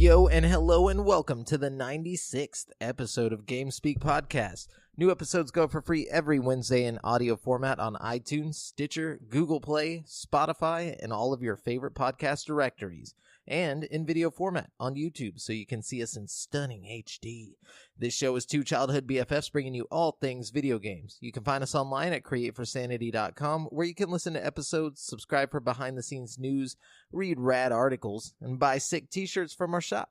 Yo, and hello, and welcome to the 96th episode of GameSpeak Podcast. New episodes go for free every Wednesday in audio format on iTunes, Stitcher, Google Play, Spotify, and all of your favorite podcast directories, and in video format on YouTube so you can see us in stunning HD. This show is two childhood BFFs bringing you all things video games. You can find us online at createforsanity.com, where you can listen to episodes, subscribe for behind-the-scenes news, read rad articles, and buy sick t-shirts from our shop.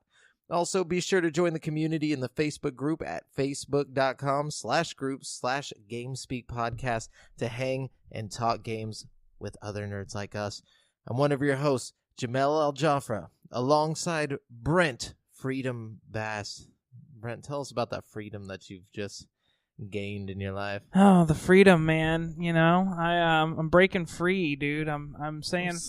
Also, be sure to join the community in the Facebook group at facebook.com/groups/GameSpeakPodcast to hang and talk games with other nerds like us. I'm one of your hosts, Jamal Aljaafreh, alongside Brent Freedom Bass. Brent, tell us about that freedom that you've just gained in your life. Oh, the freedom, man. You know, I'm breaking free, dude. I'm saying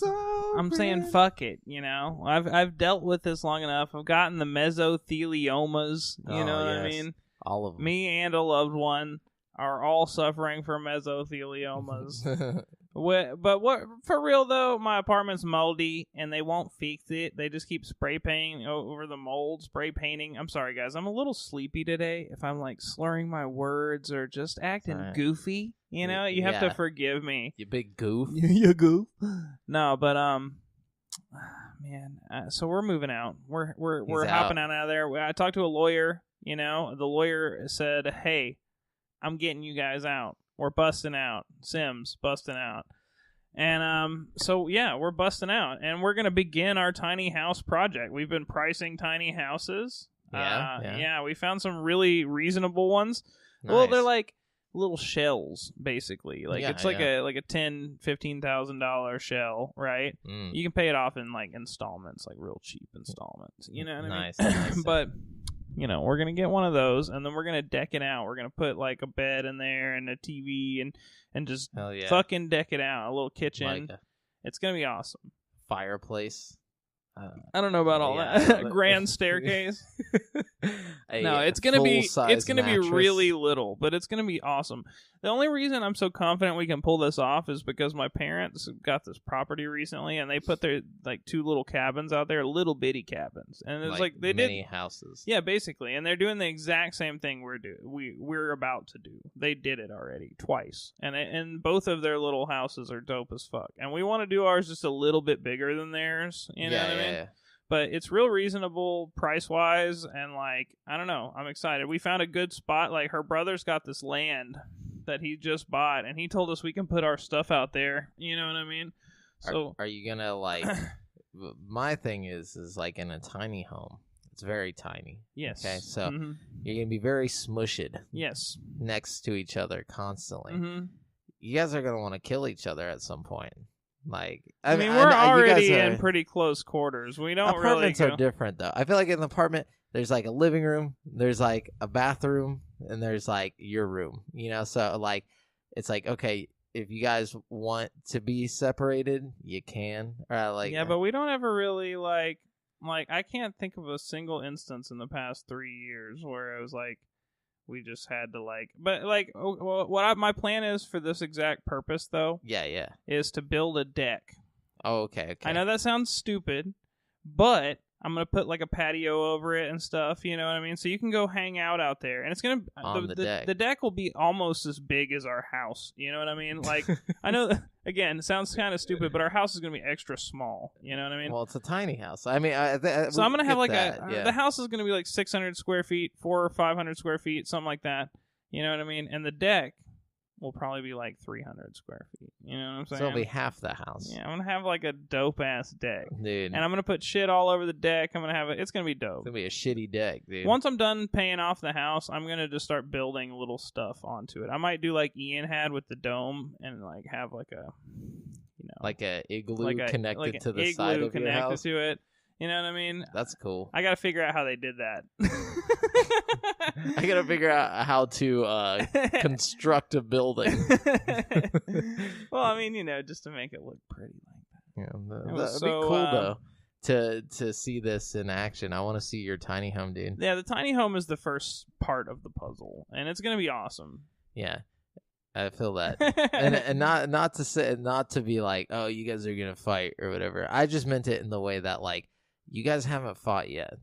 fuck it, you know. I've dealt with this long enough. I've gotten the mesotheliomas, you know what I mean? All of them. Me and a loved one are all suffering from mesotheliomas. But what for real though, my apartment's moldy and they won't fix it. They just keep spray painting over the mold, spray painting. I'm sorry guys, I'm a little sleepy today. If I'm like slurring my words or just acting goofy, you know, you have to forgive me. You big goof. You goof. No, but man, so we're moving out. We're hopping out of there. I talked to a lawyer, you know. The lawyer said, "Hey, I'm getting you guys out. We're busting out. Sims busting out." And so yeah, we're busting out, and we're gonna begin our tiny house project. We've been pricing tiny houses. Yeah, we found some really reasonable ones. Nice. Well, they're like little shells, basically. Like it's like a $10,000-$15,000 shell, right? You can pay it off in like installments, like real cheap installments. You know what I mean? Nice. But you know, we're gonna get one of those, and then we're gonna deck it out. We're gonna put like a bed in there and a TV and just fucking deck it out. A little kitchen. It's gonna be awesome. Fireplace. I don't know about all that. Grand staircase. No, it's gonna be really little, but it's gonna be awesome. The only reason I'm so confident we can pull this off is because my parents got this property recently, and they put their like two little cabins out there, little bitty cabins, and it's like they mini houses. Yeah, basically, and they're doing the exact same thing we're about to do. They did it already twice, and both of their little houses are dope as fuck, and we want to do ours just a little bit bigger than theirs. You know what I mean? Yeah. But it's real reasonable price-wise, and, like, I don't know. I'm excited. We found a good spot. Like, her brother's got this land that he just bought, and he told us we can put our stuff out there. You know what I mean? So, are you going to, like... my thing is, like, in a tiny home. It's very tiny. Yes. Okay, so you're going to be very smushed. Yes. Next to each other constantly. You guys are going to want to kill each other at some point. Like, I mean, we're already in pretty close quarters. We don't apartments are different though. I feel like in an apartment, there's like a living room, there's like a bathroom, and there's like your room. You know, so like, it's like okay, if you guys want to be separated, you can. But we don't ever really like I can't think of a single instance in the past 3 years where it was like. We just had to my plan is for this exact purpose though. Yeah. Is to build a deck. Oh, okay. I know that sounds stupid, but I'm gonna put like a patio over it and stuff. You know what I mean? So you can go hang out there, and it's gonna the deck. The deck will be almost as big as our house. You know what I mean? Like I know again, it sounds kind of stupid, but our house is gonna be extra small. You know what I mean? Well, it's a tiny house. I mean, so I'm gonna have like the house is gonna be like 600 square feet, 400 or 500 square feet, something like that. You know what I mean? And the deck will probably be like 300 square feet. You know what I'm saying? So it'll be half the house. Yeah, I'm gonna have like a dope ass deck, dude. And I'm gonna put shit all over the deck. I'm gonna have it. It's gonna be dope. It's gonna be a shitty deck, dude. Once I'm done paying off the house, I'm gonna just start building little stuff onto it. I might do like Ian had with the dome, and like have like a, you know, like a igloo connected to the side of your house. To it. You know what I mean? That's cool. I gotta figure out how they did that. I gotta figure out how to construct a building. Well, I mean, you know, just to make it look pretty like that. Yeah, that'd be cool though to see this in action. I want to see your tiny home, dude. Yeah, the tiny home is the first part of the puzzle, and it's gonna be awesome. Yeah, I feel that, and not to be like, oh, you guys are gonna fight or whatever. I just meant it in the way that like you guys haven't fought yet.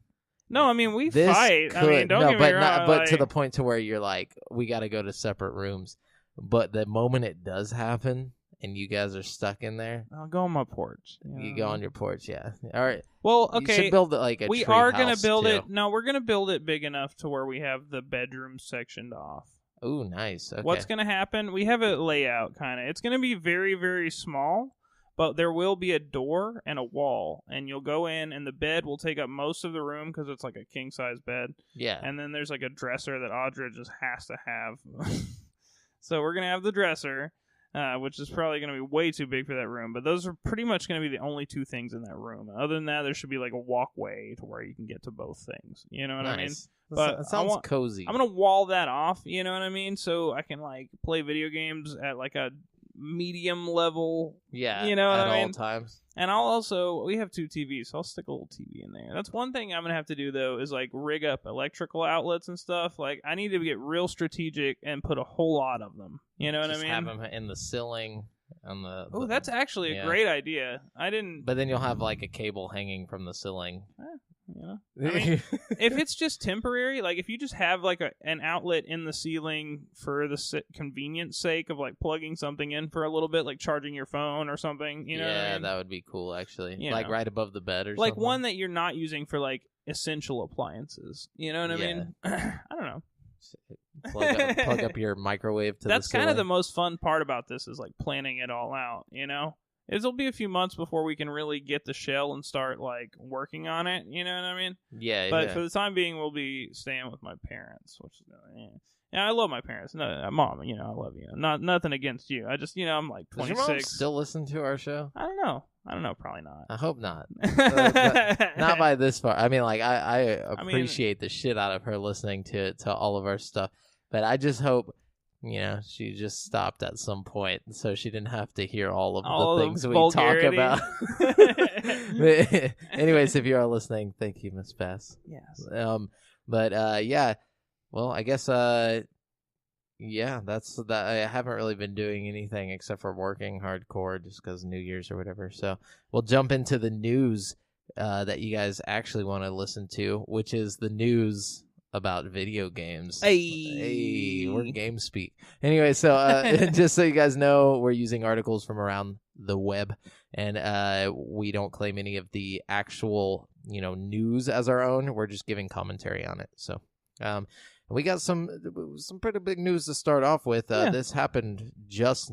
No, I mean, we fight. I mean, don't get me wrong. But to the point to where you're like, we got to go to separate rooms. But the moment it does happen and you guys are stuck in there, I'll go on my porch. You go on your porch, yeah. All right. Well, okay. You should build it like a We are going to build it. No, we're going to build it big enough to where we have the bedroom sectioned off. Ooh, nice. Okay. What's going to happen? We have a layout, kind of. It's going to be very, very small, but there will be a door and a wall, and you'll go in, and the bed will take up most of the room because it's like a king-size bed. Yeah. And then there's like a dresser that Audra just has to have. So we're going to have the dresser, which is probably going to be way too big for that room. But those are pretty much going to be the only two things in that room. Other than that, there should be like a walkway to where you can get to both things. You know what I mean? But it sounds cozy. I'm going to wall that off, you know what I mean? So I can like play video games at like a medium level. Yeah, you know what I mean? At all times. And we have 2 TVs, so I'll stick a little TV in there. That's one thing I'm going to have to do, though, is, like, rig up electrical outlets and stuff. Like, I need to get real strategic and put a whole lot of them. You know what I mean? Have them in the ceiling. Oh, that's actually a great idea. But then you'll have, like, a cable hanging from the ceiling. You know? I mean, if it's just temporary, like if you just have like an outlet in the ceiling for the convenience sake of like plugging something in for a little bit, like charging your phone or something, you know? Yeah, what I mean? that would be cool actually. Like right above the bed or like something. Like one that you're not using for like essential appliances. You know what I mean? I don't know. Plug up your microwave to That's the ceiling. kind of the most fun part about this is like planning it all out, you know? It'll be a few months before we can really get the shell and start like working on it. You know what I mean? Yeah. But for the time being, we'll be staying with my parents, which is I love my parents. No, Mom, I love you. Nothing against you. I just, I'm like 26. Does your mom still listen to our show? I don't know. Probably not. I hope not. Not by this far. I mean, like I appreciate the shit out of her listening to all of our stuff, but I just hope. She just stopped at some point, so she didn't have to hear all of the things we talk about. Anyways, if you are listening, thank you, Miss Bass. Yes. Yeah. Well, I guess, that's that. I haven't really been doing anything except for working hardcore just because New Year's or whatever. So we'll jump into the news that you guys actually want to listen to, which is the news about video games. Hey, we're game speak. Anyway, so just so you guys know, we're using articles from around the web, and we don't claim any of the actual news as our own. We're just giving commentary on it. So we got some pretty big news to start off with. This happened just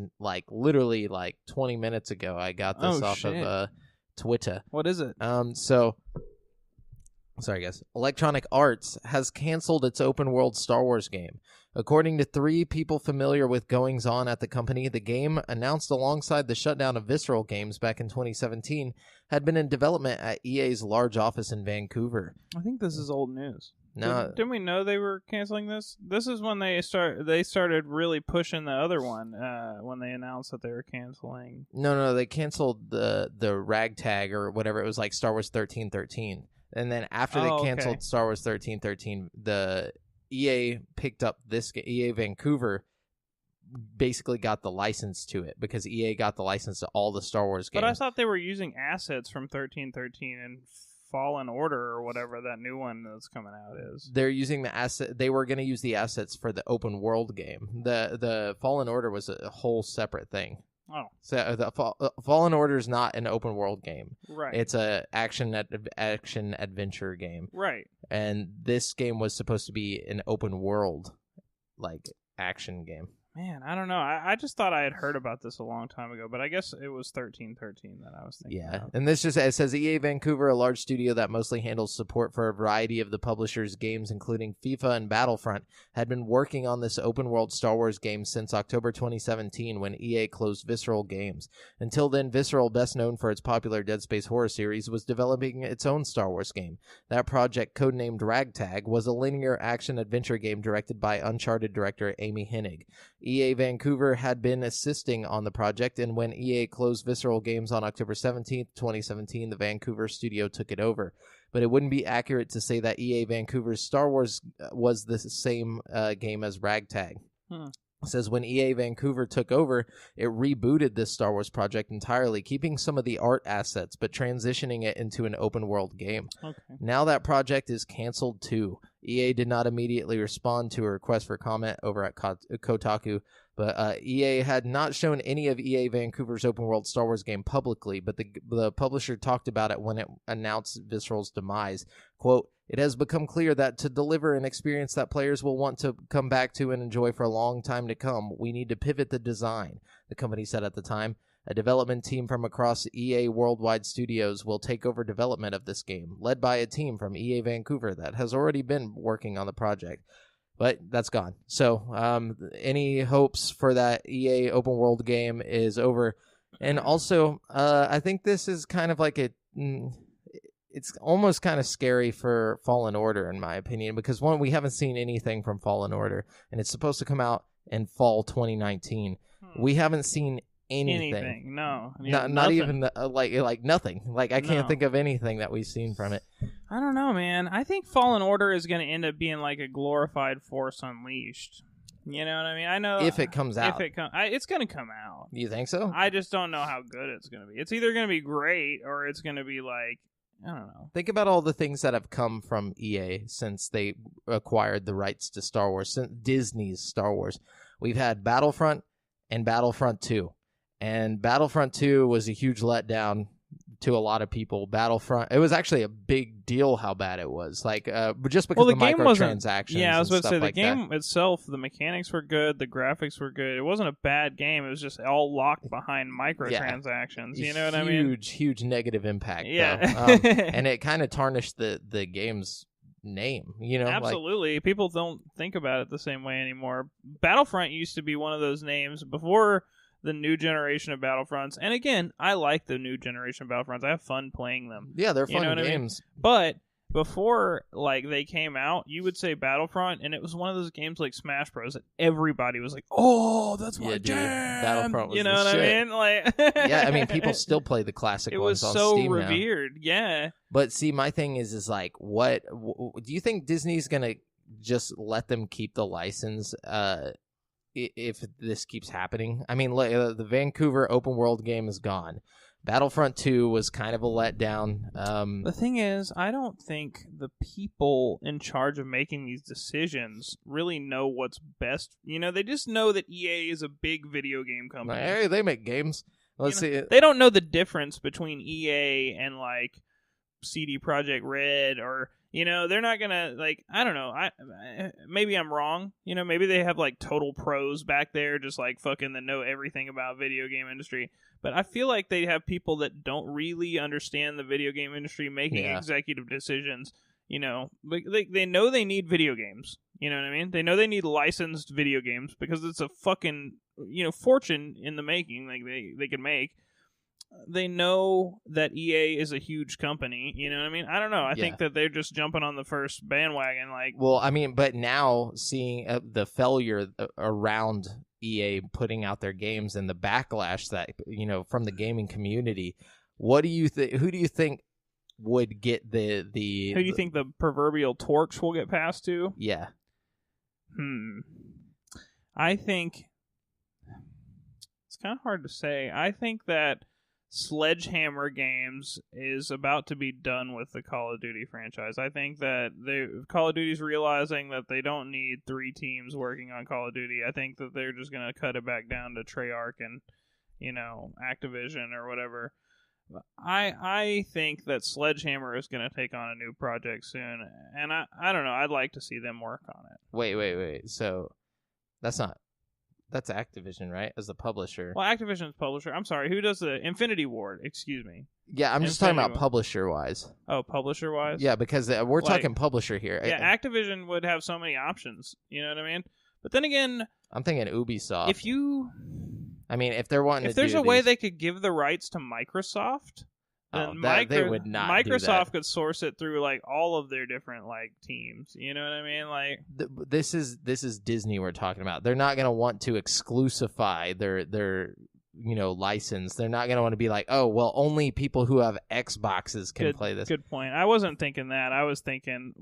literally 20 minutes ago. I got this off of Twitter. What is it? Sorry, guys. Electronic Arts has canceled its open-world Star Wars game. According to 3 people familiar with goings-on at the company, the game, announced alongside the shutdown of Visceral Games back in 2017, had been in development at EA's large office in Vancouver. I think this is old news. No, didn't we know they were canceling this? This is when they started really pushing the other one when they announced that they were canceling. No, they canceled the ragtag or whatever. It was like Star Wars 1313. And then after they canceled Star Wars 1313, the EA picked up this EA Vancouver basically got the license to it because EA got the license to all the Star Wars games. But I thought they were using assets from 1313 and Fallen Order or whatever that new one that's coming out is. They're using the asset. They were going to use the assets for the open world game. The Fallen Order was a whole separate thing. Oh, so the Fallen Order is not an open world game. Right. It's a action adventure game. Right. And this game was supposed to be an open world action game. Man, I don't know. I just thought I had heard about this a long time ago, but I guess it was 1313 that I was thinking about. And this it says EA Vancouver, a large studio that mostly handles support for a variety of the publisher's games, including FIFA and Battlefront, had been working on this open-world Star Wars game since October 2017 when EA closed Visceral Games. Until then, Visceral, best known for its popular Dead Space horror series, was developing its own Star Wars game. That project, codenamed Ragtag, was a linear action-adventure game directed by Uncharted director Amy Hennig. EA Vancouver had been assisting on the project, and when EA closed Visceral Games on October 17th, 2017, the Vancouver studio took it over. But it wouldn't be accurate to say that EA Vancouver's Star Wars was the same game as Ragtag. It says when EA Vancouver took over, it rebooted this Star Wars project entirely, keeping some of the art assets, but transitioning it into an open-world game. Okay. Now that project is canceled too. EA did not immediately respond to a request for comment over at Kotaku, but EA had not shown any of EA Vancouver's open-world Star Wars game publicly, but the publisher talked about it when it announced Visceral's demise. Quote, "It has become clear that to deliver an experience that players will want to come back to and enjoy for a long time to come, we need to pivot the design," the company said at the time. A development team from across EA Worldwide Studios will take over development of this game, led by a team from EA Vancouver that has already been working on the project. But that's gone. So any hopes for that EA open world game is over. And also, I think this is kind of like it's almost kind of scary for Fallen Order, in my opinion, because one, we haven't seen anything from Fallen Order, and it's supposed to come out in fall 2019. We haven't seen anything. No, not even like nothing. Like I can't think of anything that we've seen from it. I don't know, man. I think Fallen Order is going to end up being like a glorified Force Unleashed. You know what I mean? I know if it comes out. It's going to come out. You think so? I just don't know how good it's going to be. It's either going to be great or it's going to be like, I don't know. Think about all the things that have come from EA since they acquired the rights to Star Wars, since Disney's Star Wars. We've had Battlefront and Battlefront 2. And Battlefront 2 was a huge letdown to a lot of people. Battlefront, it was actually a big deal how bad it was. Like, just because of the microtransactions. Yeah, I was about to say, the like game that. itself, the mechanics were good, the graphics were good. It wasn't a bad game. It was just all locked behind microtransactions. You know what I mean? Huge negative impact. Yeah. And it kind of tarnished the game's name, you know? Absolutely. People don't think about it the same way anymore. Battlefront used to be one of those names before the new generation of Battlefronts. And again, I like the new generation of Battlefronts. I have fun playing them. Yeah, they're fun games. I mean? But before they came out, you would say Battlefront, and it was one of those games like Smash Bros. That everybody was like, "Oh, that's my jam!" Battlefront was you know what shit. I mean? Like, yeah, I mean, people still play the classic ones on Steam now. It was so revered, yeah. But see, my thing is like, what do you think Disney's gonna just let them keep the license? If this keeps happening, I mean, the Vancouver open world game is gone. Battlefront 2 was kind of a letdown. The thing is, I don't think the people in charge of making these decisions really know what's best. You know, they just know that EA is a big video game company. Hey, they make games. Let's see. They don't know the difference between EA and like CD Projekt Red or. You know, they're not gonna, like, I don't know, maybe I'm wrong, you know, maybe they have, like, total pros back there, just, like, fucking that know everything about video game industry, but I feel like they have people that don't really understand the video game industry making executive decisions, you know, they know they need video games, you know what I mean? They know they need licensed video games, because it's a fucking, you know, fortune in the making, like, they can make. They know that EA is a huge company, you know what I mean? I don't know. I think that they're just jumping on the first bandwagon. Like, well, I mean, but now seeing the failure around EA putting out their games and the backlash that, you know, from the gaming community, what do you think? Who do you think would get the? Who do you think the proverbial torch will get passed to? Yeah. I think it's kind of hard to say. I think that Sledgehammer Games is about to be done with the Call of Duty franchise. I think that Call of Duty's realizing that they don't need 3 teams working on Call of Duty. I think that they're just going to cut it back down to Treyarch and, you know, Activision or whatever. I think that Sledgehammer is going to take on a new project soon, and I don't know. I'd like to see them work on it. Wait. So that's Activision, right? As the publisher. Well, Activision's publisher. I'm sorry. Who does the Infinity Ward? Excuse me. Yeah, I'm just talking about publisher-wise. Oh, publisher-wise? Yeah, because we're talking publisher here. Yeah, Activision would have so many options. You know what I mean? But then again, I'm thinking Ubisoft. If they're wanting if there's a way they could give the rights to Microsoft, then they would not. Microsoft could source it through like all of their different like teams. You know what I mean? Like this is Disney we're talking about. They're not going to want to exclusify their license. They're not going to want to be like, oh well, only people who have Xboxes can play this. Good point. I wasn't thinking that. I was thinking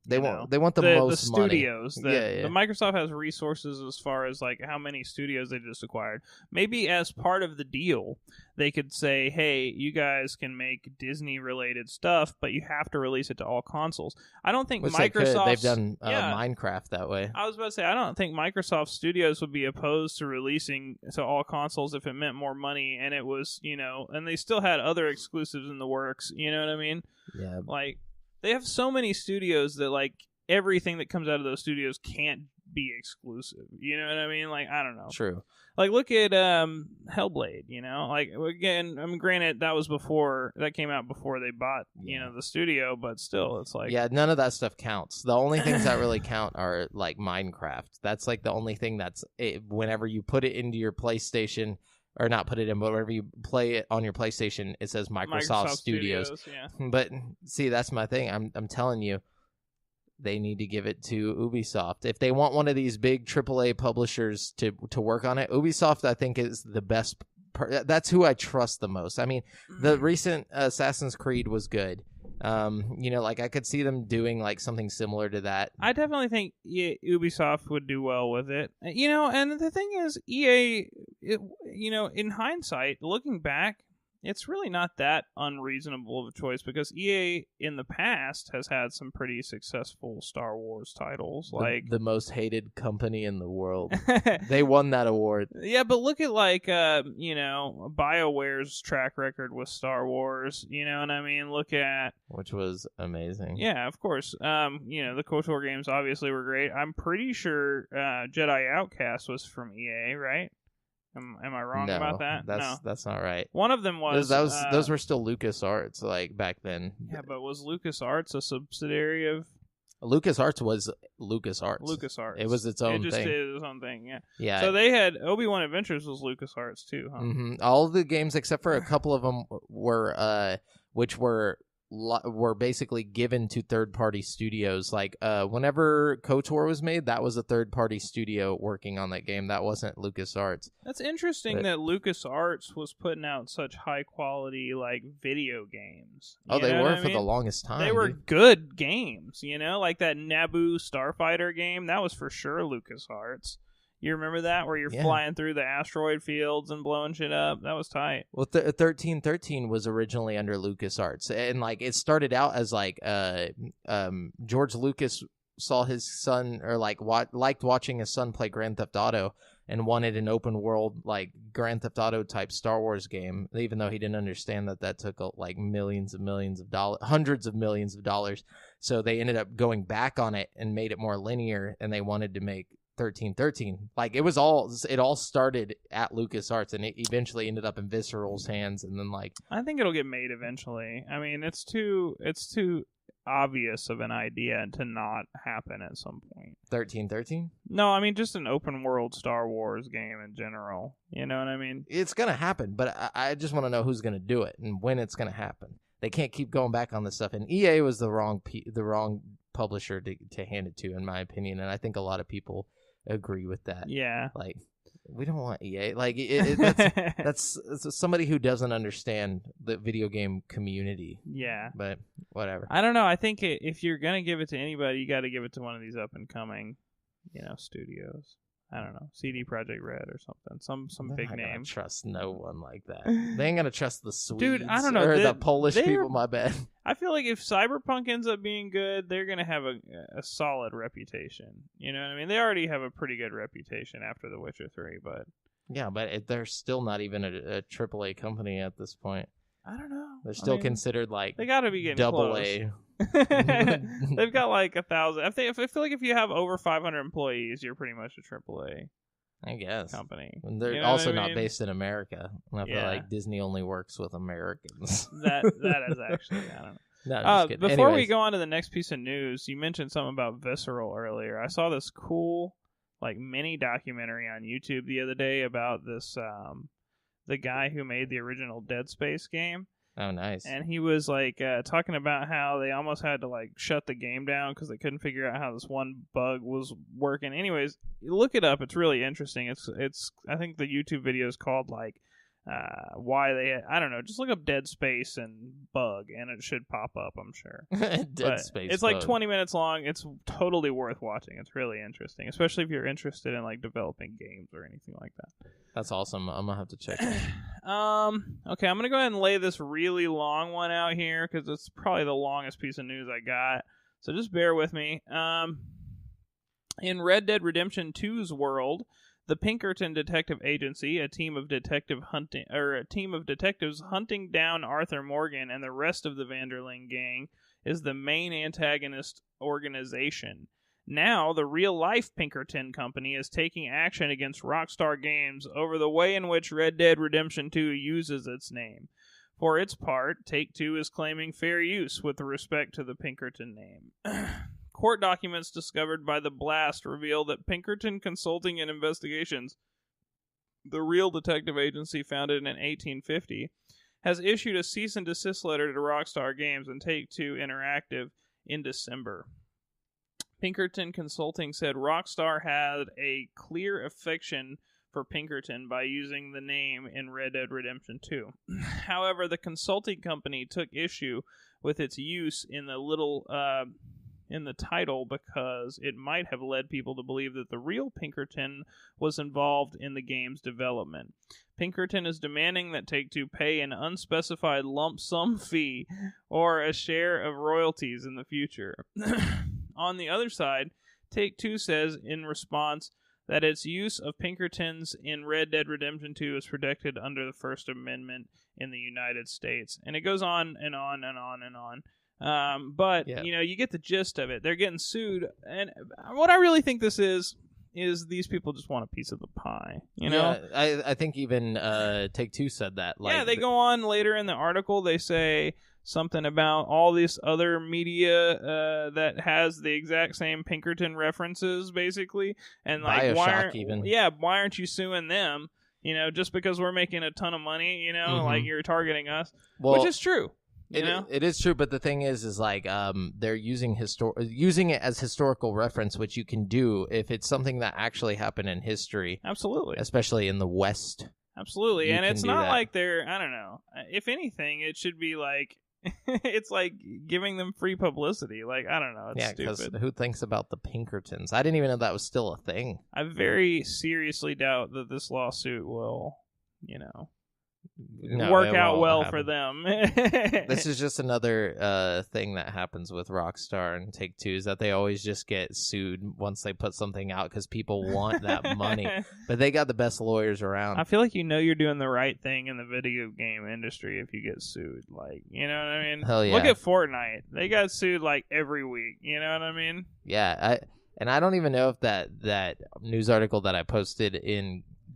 They want the most the studios. money. The Microsoft has resources as far as like how many studios they just acquired. Maybe as part of the deal, they could say, "Hey, you guys can make Disney-related stuff, but you have to release it to all consoles." I don't think Microsoft. They've done Minecraft that way. I was about to say I don't think Microsoft Studios would be opposed to releasing to all consoles if it meant more money and it was, and they still had other exclusives in the works. You know what I mean? Yeah. Like. They have so many studios that, like, everything that comes out of those studios can't be exclusive. You know what I mean? Like, I don't know. True. Like, look at Hellblade, Like, again, I mean, granted, that came out before they bought, the studio, but still, it's like... Yeah, none of that stuff counts. The only things that really count are, like, Minecraft. That's, like, the only thing that's... whenever you put it into your PlayStation... Or not put it in, but whenever you play it on your PlayStation, it says Microsoft Studios. Yeah. But see, that's my thing. I'm telling you, they need to give it to Ubisoft. If they want one of these big AAA publishers to work on it, Ubisoft, I think, is the best. That's who I trust the most. I mean, the recent Assassin's Creed was good. Like I could see them doing like something similar to that. I definitely think Ubisoft would do well with it. And the thing is, EA, in hindsight, looking back, it's really not that unreasonable of a choice because EA in the past has had some pretty successful Star Wars titles, like the most hated company in the world. They won that award. Yeah, but look at like BioWare's track record with Star Wars. You know what I mean? Look at which was amazing. Yeah, of course. The KOTOR games obviously were great. I'm pretty sure Jedi Outcast was from EA, right? Am I wrong about that? That's not right. One of them was... Those were still LucasArts, like, back then. Yeah, but was LucasArts a subsidiary of... LucasArts was LucasArts. LucasArts. It was its own thing. It just did its own thing, yeah. Yeah. So they had... Obi-Wan Adventures was LucasArts, too, huh? Mm-hmm. All of the games, except for a couple of them, were basically given to third-party studios. Like, whenever KOTOR was made, that was a third-party studio working on that game. That wasn't LucasArts. That's interesting that LucasArts was putting out such high-quality, like, video games. They were for the longest time. They were good games, Like that Naboo Starfighter game, that was for sure LucasArts. You remember that, where you're flying through the asteroid fields and blowing shit up? That was tight. Well, 1313 was originally under LucasArts, and like it started out as like George Lucas saw his son, or like liked watching his son play Grand Theft Auto, and wanted an open world like Grand Theft Auto type Star Wars game, even though he didn't understand that took like hundreds of millions of dollars. So they ended up going back on it and made it more linear, and they wanted to make 1313. Like it all started at LucasArts, and it eventually ended up in Visceral's hands, and then like I think it'll get made eventually. I mean, it's too obvious of an idea to not happen at some point. 1313? No, I mean just an open world Star Wars game in general. You know what I mean? It's gonna happen, but I just want to know who's gonna do it and when it's gonna happen. They can't keep going back on this stuff, and EA was the wrong publisher to hand it to, in my opinion, and I think a lot of people agree with that. Yeah. Like, we don't want EA. Like, that's somebody who doesn't understand the video game community. Yeah. But whatever. I don't know. I think if you're going to give it to anybody, you got to give it to one of these up-and-coming, studios. I don't know, CD Projekt Red or something, some big name. Gonna trust no one like that. They ain't gonna trust the Swedes, dude. I don't know, or the Polish people. My bad. I feel like if Cyberpunk ends up being good, they're gonna have a solid reputation. You know what I mean? They already have a pretty good reputation after The Witcher 3, but yeah, but they're still not even a AAA company at this point. I don't know. They're still considered like they got to be getting double close. A. They've got like 1,000. I feel like if you have over 500 employees, you're pretty much a AAA. I guess company. And they're also not based in America. I feel like Disney only works with Americans. that is actually, I don't know. No, just kidding. Before Anyways, we go on to the next piece of news, you mentioned something about Visceral earlier. I saw this cool like mini documentary on YouTube the other day about this the guy who made the original Dead Space game. Oh, nice. And he was like talking about how they almost had to like shut the game down because they couldn't figure out how this one bug was working. Anyways, look it up. It's really interesting. It's I think the YouTube video is called like why they, I don't know, just look up Dead Space and bug, and it should pop up, I'm sure. Dead Space it's bug. like 20 minutes long. It's totally worth watching. It's really interesting, especially if you're interested in like developing games or anything like that. That's awesome. I'm gonna have to check it. Okay, I'm gonna go ahead and lay this really long one out here because it's probably the longest piece of news I got. So just bear with me. In Red Dead Redemption 2's world, the Pinkerton Detective Agency, a team of detectives hunting down Arthur Morgan and the rest of the Vanderling gang, is the main antagonist organization. Now, the real-life Pinkerton Company is taking action against Rockstar Games over the way in which Red Dead Redemption 2 uses its name. For its part, Take-Two is claiming fair use with respect to the Pinkerton name. Court documents discovered by the Blast reveal that Pinkerton Consulting and Investigations, the real detective agency founded in 1850, has issued a cease and desist letter to Rockstar Games and Take-Two Interactive in December. Pinkerton Consulting said Rockstar had a clear affection for Pinkerton by using the name in Red Dead Redemption 2. However, the consulting company took issue with its use in the title because it might have led people to believe that the real Pinkerton was involved in the game's development. Pinkerton is demanding that Take-Two pay an unspecified lump sum fee or a share of royalties in the future. On the other side, Take-Two says in response that its use of Pinkertons in Red Dead Redemption 2 is protected under the First Amendment in the United States. And it goes on and on and on and on. But you get the gist of it. They're getting sued, and what I really think this is these people just want a piece of the pie. You know, I think even Take-Two said that. Like, they go on later in the article. They say something about all this other media that has the exact same Pinkerton references, basically, and like BioShock why aren't you suing them? You know, just because we're making a ton of money, you know, like you're targeting us, which is true. It is true, but the thing is like they're using it as historical reference, which you can do if it's something that actually happened in history. Absolutely, especially in the West. Absolutely, and it's not like they're. I don't know. If anything, it should be like it's like giving them free publicity. Like, I don't know. It's stupid. Who thinks about the Pinkertons? I didn't even know that was still a thing. I very seriously doubt that this lawsuit will, work out well for them. This is just another thing that happens with Rockstar and Take-Two, is that they always just get sued once they put something out because people want that money. But they got the best lawyers around. I feel like you're doing the right thing in the video game industry if you get sued. Like, you know what I mean? Hell yeah. Look at Fortnite. They got sued like every week. You know what I mean? Yeah. I don't even know if that news article that I posted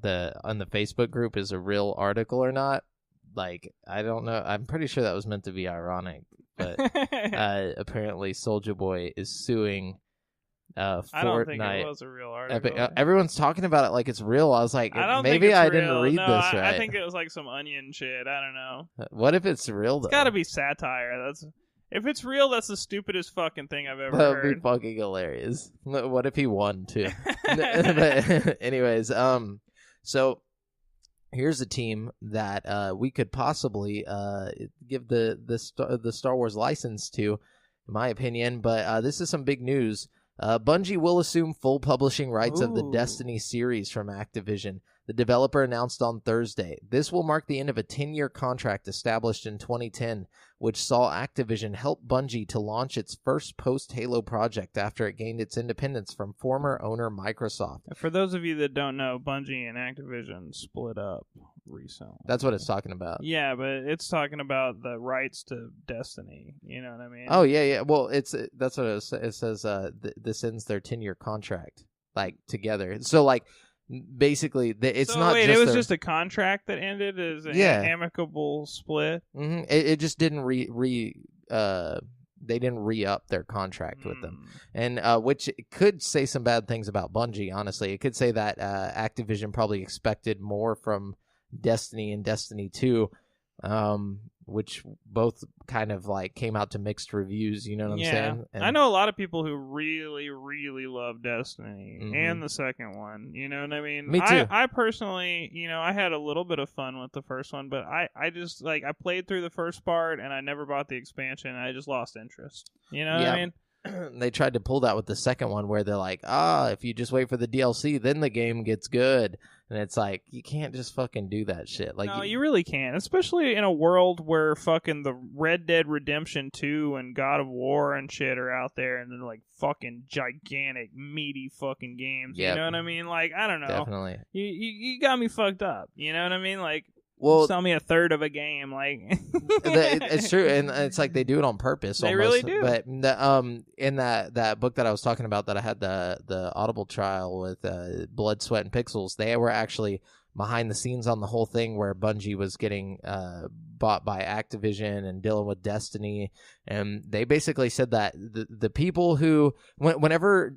on the Facebook group is a real article or not. Like, I don't know. I'm pretty sure that was meant to be ironic, but apparently Soulja Boy is suing Fortnite. I don't think it was a real article. Everyone's talking about it like it's real. I was like, maybe I didn't read this right. I think it was like some Onion shit. I don't know. What if it's real, though? It's gotta be satire. If it's real, that's the stupidest fucking thing I've ever heard. That would be fucking hilarious. What if he won, too? But anyways, so here's a team that we could possibly give the Star Wars license to, in my opinion. But this is some big news. Bungie will assume full publishing rights of the Destiny series from Activision. The developer announced on Thursday. This will mark the end of a 10-year contract established in 2010, which saw Activision help Bungie to launch its first post-Halo project after it gained its independence from former owner Microsoft. For those of you that don't know, Bungie and Activision split up recently. That's what it's talking about. Yeah, but it's talking about the rights to Destiny. You know what I mean? Oh, yeah. Well, that's what it says. This ends their 10-year contract, like, together. So, like, basically, it's not. Wait, just it was just a contract that ended as an amicable split. Mm-hmm. It just didn't they didn't re-up their contract with them, and which could say some bad things about Bungie. Honestly, it could say that Activision probably expected more from Destiny and Destiny 2. which both kind of like came out to mixed reviews. You know what I'm saying? And I know a lot of people who really, really love Destiny and the second one. You know what I mean? Me too. I personally, I had a little bit of fun with the first one, but I just I played through the first part and I never bought the expansion. I just lost interest. You know what I mean? They tried to pull that with the second one where they're like, if you just wait for the DLC, then the game gets good. And it's like, you can't just fucking do that shit. Like, no, you really can't. Especially in a world where fucking the Red Dead Redemption 2 and God of War and shit are out there and they're like fucking gigantic, meaty fucking games. Yep. You know what I mean? Like, I don't know. Definitely. You got me fucked up. You know what I mean? Like, sell me a third of a game, like it's true, and it's like they do it on purpose. They almost. really do. But in that book that I was talking about, that I had the Audible trial with Blood, Sweat, and Pixels, they were actually behind the scenes on the whole thing where Bungie was getting bought by Activision and dealing with Destiny, and they basically said that the people who whenever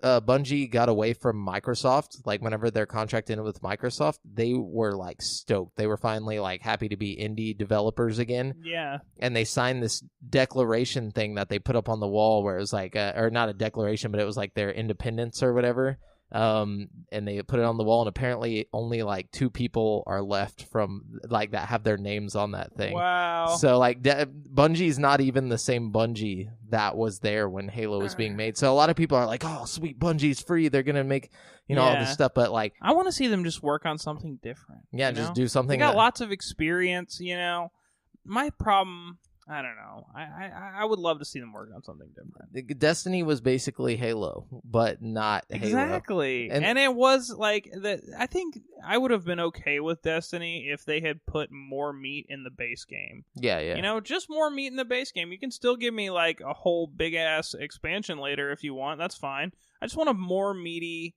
Bungie got away from Microsoft, like whenever their contract ended with Microsoft, they were like stoked. They were finally like happy to be indie developers again. Yeah. And they signed this declaration thing that they put up on the wall where it was like, or not a declaration, but it was like their independence or whatever. And they put it on the wall, and apparently only like 2 people are left from like that have their names on that thing. Wow. So like Bungie's not even the same Bungie that was there when Halo was being made. So a lot of people are like, "Oh, sweet, Bungie's free. They're gonna make all this stuff." But like, I want to see them just work on something different. Yeah, just do something. They got lots of experience. My problem. I don't know. I would love to see them work on something different. Destiny was basically Halo, but not Halo. Exactly. And it was like that. I think I would have been okay with Destiny if they had put more meat in the base game. Yeah. Just more meat in the base game. You can still give me like a whole big ass expansion later if you want. That's fine. I just want a more meaty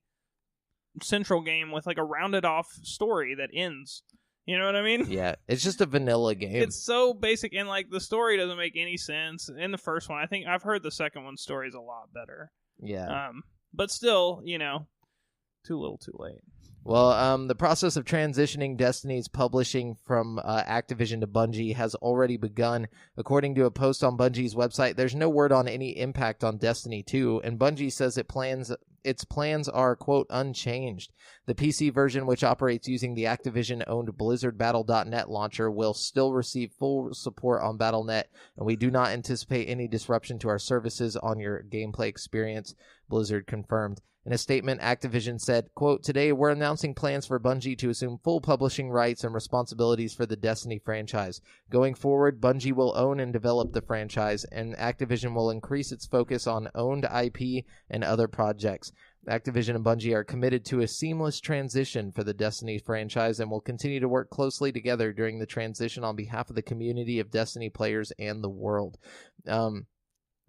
central game with like a rounded off story that ends. You know what I mean? Yeah, it's just a vanilla game. It's so basic, and like the story doesn't make any sense in the first one. I think I've heard the second one's story is a lot better. Yeah. But still, too little, too late. Well, the process of transitioning Destiny's publishing from Activision to Bungie has already begun. According to a post on Bungie's website, there's no word on any impact on Destiny 2, and Bungie says its plans are, quote, unchanged. The PC version, which operates using the Activision-owned BlizzardBattle.net launcher, will still receive full support on Battle.net, and we do not anticipate any disruption to our services on your gameplay experience, Blizzard confirmed. In a statement, Activision said, quote, "Today we're announcing plans for Bungie to assume full publishing rights and responsibilities for the Destiny franchise. Going forward, Bungie will own and develop the franchise, and Activision will increase its focus on owned IP and other projects. Activision and Bungie are committed to a seamless transition for the Destiny franchise and will continue to work closely together during the transition on behalf of the community of Destiny players and the world."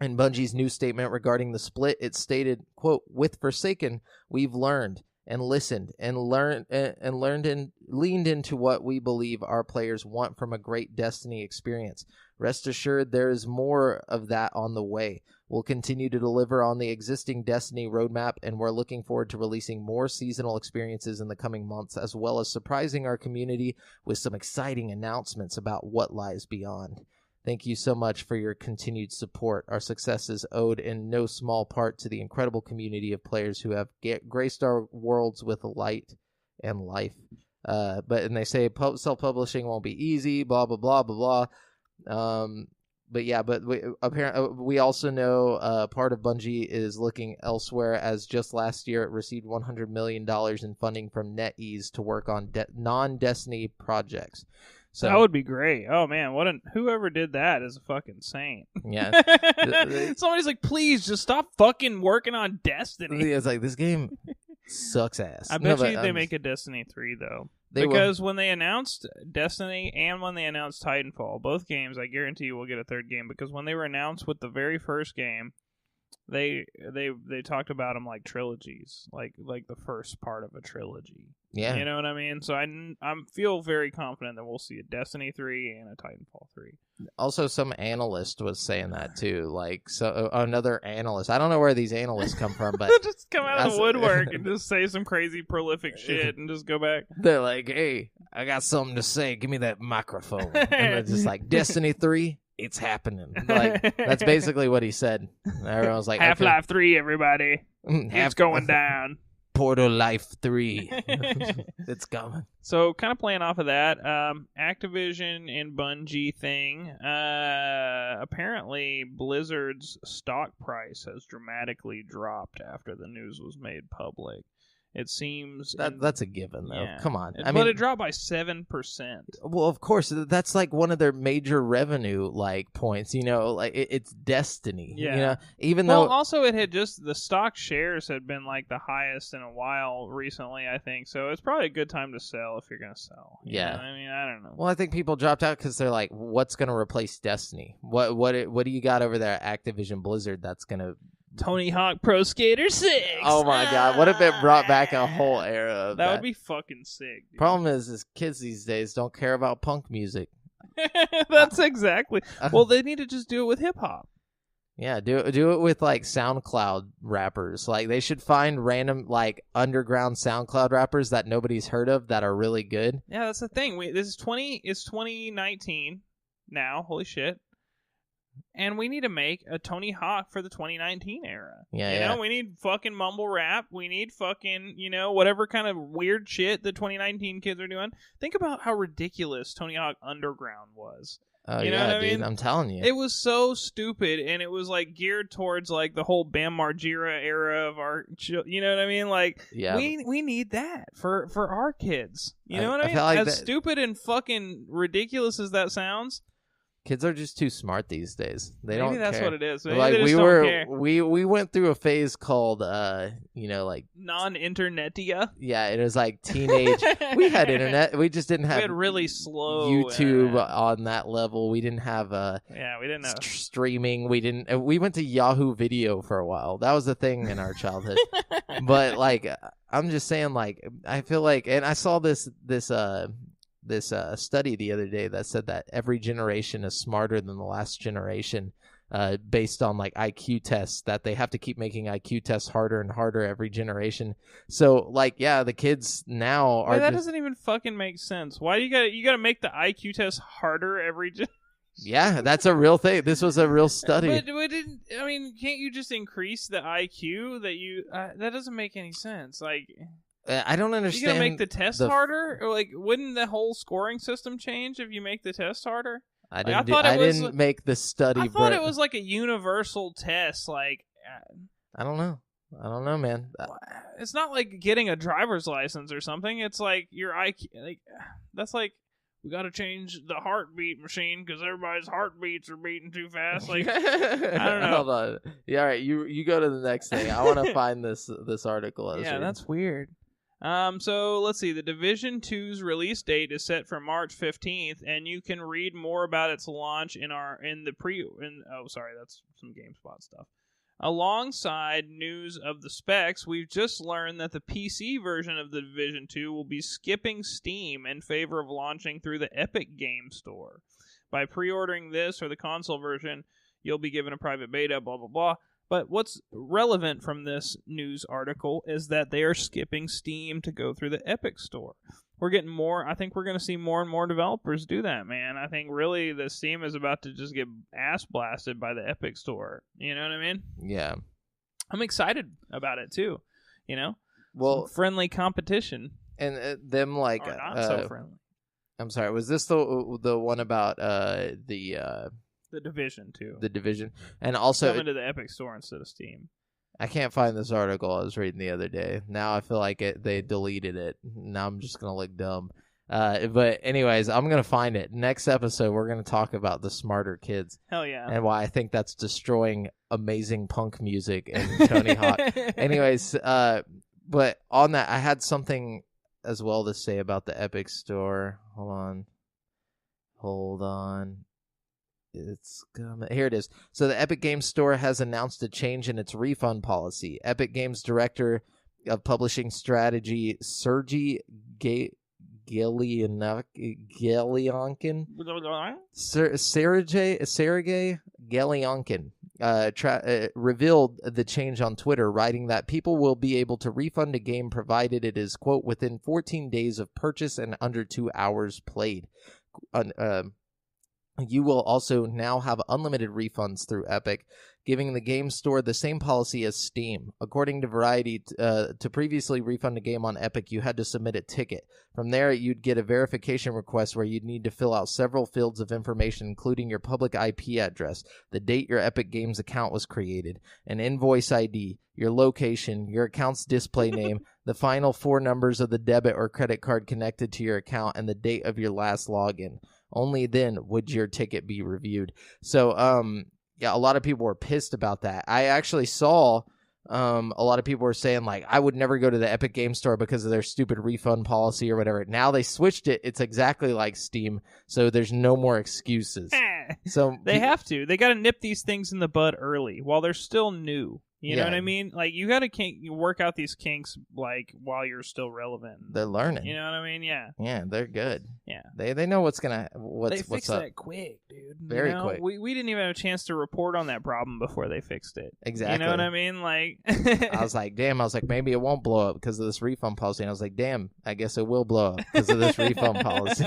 In Bungie's new statement regarding the split, it stated, quote, "With Forsaken, we've learned and listened and leaned into what we believe our players want from a great Destiny experience. Rest assured there is more of that on the way. We'll continue to deliver on the existing Destiny roadmap, and we're looking forward to releasing more seasonal experiences in the coming months, as well as surprising our community with some exciting announcements about what lies beyond. Thank you so much for your continued support. Our success is owed in no small part to the incredible community of players who have graced our worlds with light and life." And they say self-publishing won't be easy, blah, blah, blah, blah, blah. But we also know part of Bungie is looking elsewhere, as just last year it received $100 million in funding from NetEase to work on non-Destiny projects. So that would be great. Oh man, whoever did that is a fucking saint. Yeah. Somebody's like, please just stop fucking working on Destiny. It's like, this game sucks ass. I bet they make a Destiny 3 though. Because when they announced Destiny and when they announced Titanfall, both games, I guarantee you will get a third game, because when they were announced with the very first game, they talked about them like trilogies, like the first part of a trilogy. Yeah, you know what I mean. So I feel very confident that we'll see a Destiny 3 and a Titanfall 3. Also, some analyst was saying that too. Like, so another analyst. I don't know where these analysts come from, but just come out of the woodwork and just say some crazy prolific shit and just go back. They're like, "Hey, I got something to say. Give me that microphone." And they're just like, "Destiny 3, it's happening." Like, that's basically what he said. And everyone was like, Half-Life 3, everybody. It's going down. Portal Life 3. It's coming. So, kind of playing off of that, Activision and Bungie thing, apparently Blizzard's stock price has dramatically dropped after the news was made public. It seems that's a given, though. Yeah. Come on, but it dropped by 7%. Well, of course, that's like one of their major revenue points. You know, like it's Destiny. Yeah. You know, even though also it had the stock shares had been like the highest in a while recently, I think. So it's probably a good time to sell if you're gonna sell. Yeah. I mean, I don't know. Well, I think people dropped out because they're like, what's gonna replace Destiny? What do you got over there at Activision Blizzard that's gonna Tony Hawk Pro Skater 6. Oh my god, what if it brought back a whole era of that? That would be fucking sick, dude. Problem is kids these days don't care about punk music. That's exactly. Well, they need to just do it with hip hop. Yeah, do it with like SoundCloud rappers. Like they should find random like underground SoundCloud rappers that nobody's heard of that are really good. Yeah, that's the thing. It's 2019 now. Holy shit. And we need to make a Tony Hawk for the 2019 era. Yeah, you know, we need fucking mumble rap. We need fucking, whatever kind of weird shit the 2019 kids are doing. Think about how ridiculous Tony Hawk Underground was. Oh, you know what I mean? I'm telling you. It was so stupid, and it was like geared towards like the whole Bam Margera era of our, you know what I mean? Like, yeah. we need that for our kids. You know what I mean? Feel like as stupid and fucking ridiculous as that sounds, kids are just too smart these days. Maybe that's care. what it is. Maybe like they just don't care. We went through a phase called like non-internetia. Yeah, it was like teenage. We had internet. We just didn't have. We had really slow YouTube internet. On that level. We didn't have we didn't have streaming. We didn't. We went to Yahoo Video for a while. That was the thing in our childhood. But like, I'm just saying, like, I feel like, and I saw this study the other day that said that every generation is smarter than the last generation, based on like IQ tests, that they have to keep making IQ tests harder and harder every generation. So like, yeah, the kids now are. That doesn't even fucking make sense. Why you gotta make the IQ test harder every generation? Yeah, that's a real thing. This was a real study. But can't you just increase the IQ that you? That doesn't make any sense. Like, I don't understand. You gonna make the test harder? Or like, wouldn't the whole scoring system change if you make the test harder? I didn't make the study. I thought it was like a universal test. Like, I don't know, man. It's not like getting a driver's license or something. It's like your IQ. Like, that's like, we got to change the heartbeat machine because everybody's heartbeats are beating too fast. Like, I don't know. Hold on. Yeah, all right. You go to the next thing. I want to find this article. That's weird. So let's see. The Division 2's release date is set for March 15th, and you can read more about its launch that's some GameSpot stuff. Alongside news of the specs, we've just learned that the PC version of the Division 2 will be skipping Steam in favor of launching through the Epic Game Store. By pre-ordering this or the console version, you'll be given a private beta, blah, blah, blah. But what's relevant from this news article is that they are skipping Steam to go through the Epic Store. We're getting more. I think we're going to see more and more developers do that, man. I think really the Steam is about to just get ass blasted by the Epic Store. You know what I mean? Yeah. I'm excited about it too. You know? Well, some friendly competition. And them like or not so friendly. I'm sorry. Was this the one about the Division 2? The Division, and also coming to the Epic Store instead of Steam. I can't find this article I was reading the other day. Now I feel like they deleted it. Now I'm just gonna look dumb. But anyways, I'm gonna find it. Next episode, we're gonna talk about the smarter kids. Hell yeah! And why I think that's destroying amazing punk music and Tony Hawk. Anyways, but on that, I had something as well to say about the Epic Store. Hold on. Here it is. So the Epic Games Store has announced a change in its refund policy. Epic Games Director of Publishing Strategy, Sergey Gelionkin, Sergey Gelionkin, revealed the change on Twitter, writing that people will be able to refund a game provided it is, quote, within 14 days of purchase and under 2 hours played. You will also now have unlimited refunds through Epic, giving the game store the same policy as Steam. According to Variety, to previously refund a game on Epic, you had to submit a ticket. From there, you'd get a verification request where you'd need to fill out several fields of information, including your public IP address, the date your Epic Games account was created, an invoice ID, your location, your account's display name, the final 4 numbers of the debit or credit card connected to your account, and the date of your last login. Only then would your ticket be reviewed. So, yeah, a lot of people were pissed about that. I actually saw a lot of people were saying, like, I would never go to the Epic Game Store because of their stupid refund policy or whatever. Now they switched it. It's exactly like Steam, so there's no more excuses. So they have to. They got to nip these things in the bud early while they're still new. You know what I mean? Like, you got to work out these kinks, like, while you're still relevant. They're learning. You know what I mean? Yeah. Yeah, they're good. Yeah. They know what's They fixed up. that quick, dude. Very quick. We didn't even have a chance to report on that problem before they fixed it. Exactly. You know what I mean? Like, I was like, damn. I was like, maybe it won't blow up because of this refund policy. And I was like, damn, I guess it will blow up because of this refund policy.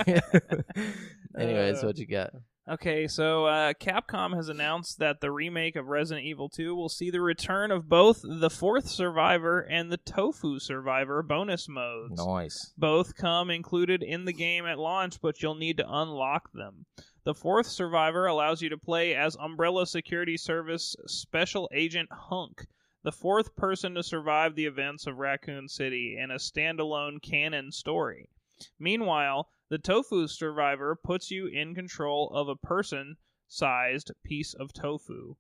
Anyways, what you got? Okay, so Capcom has announced that the remake of Resident Evil 2 will see the return of both the Fourth Survivor and the Tofu Survivor bonus modes. Nice. Both come included in the game at launch, but you'll need to unlock them. The Fourth Survivor allows you to play as Umbrella Security Service Special Agent Hunk, the fourth person to survive the events of Raccoon City in a standalone canon story. Meanwhile, the Tofu Survivor puts you in control of a person-sized piece of tofu.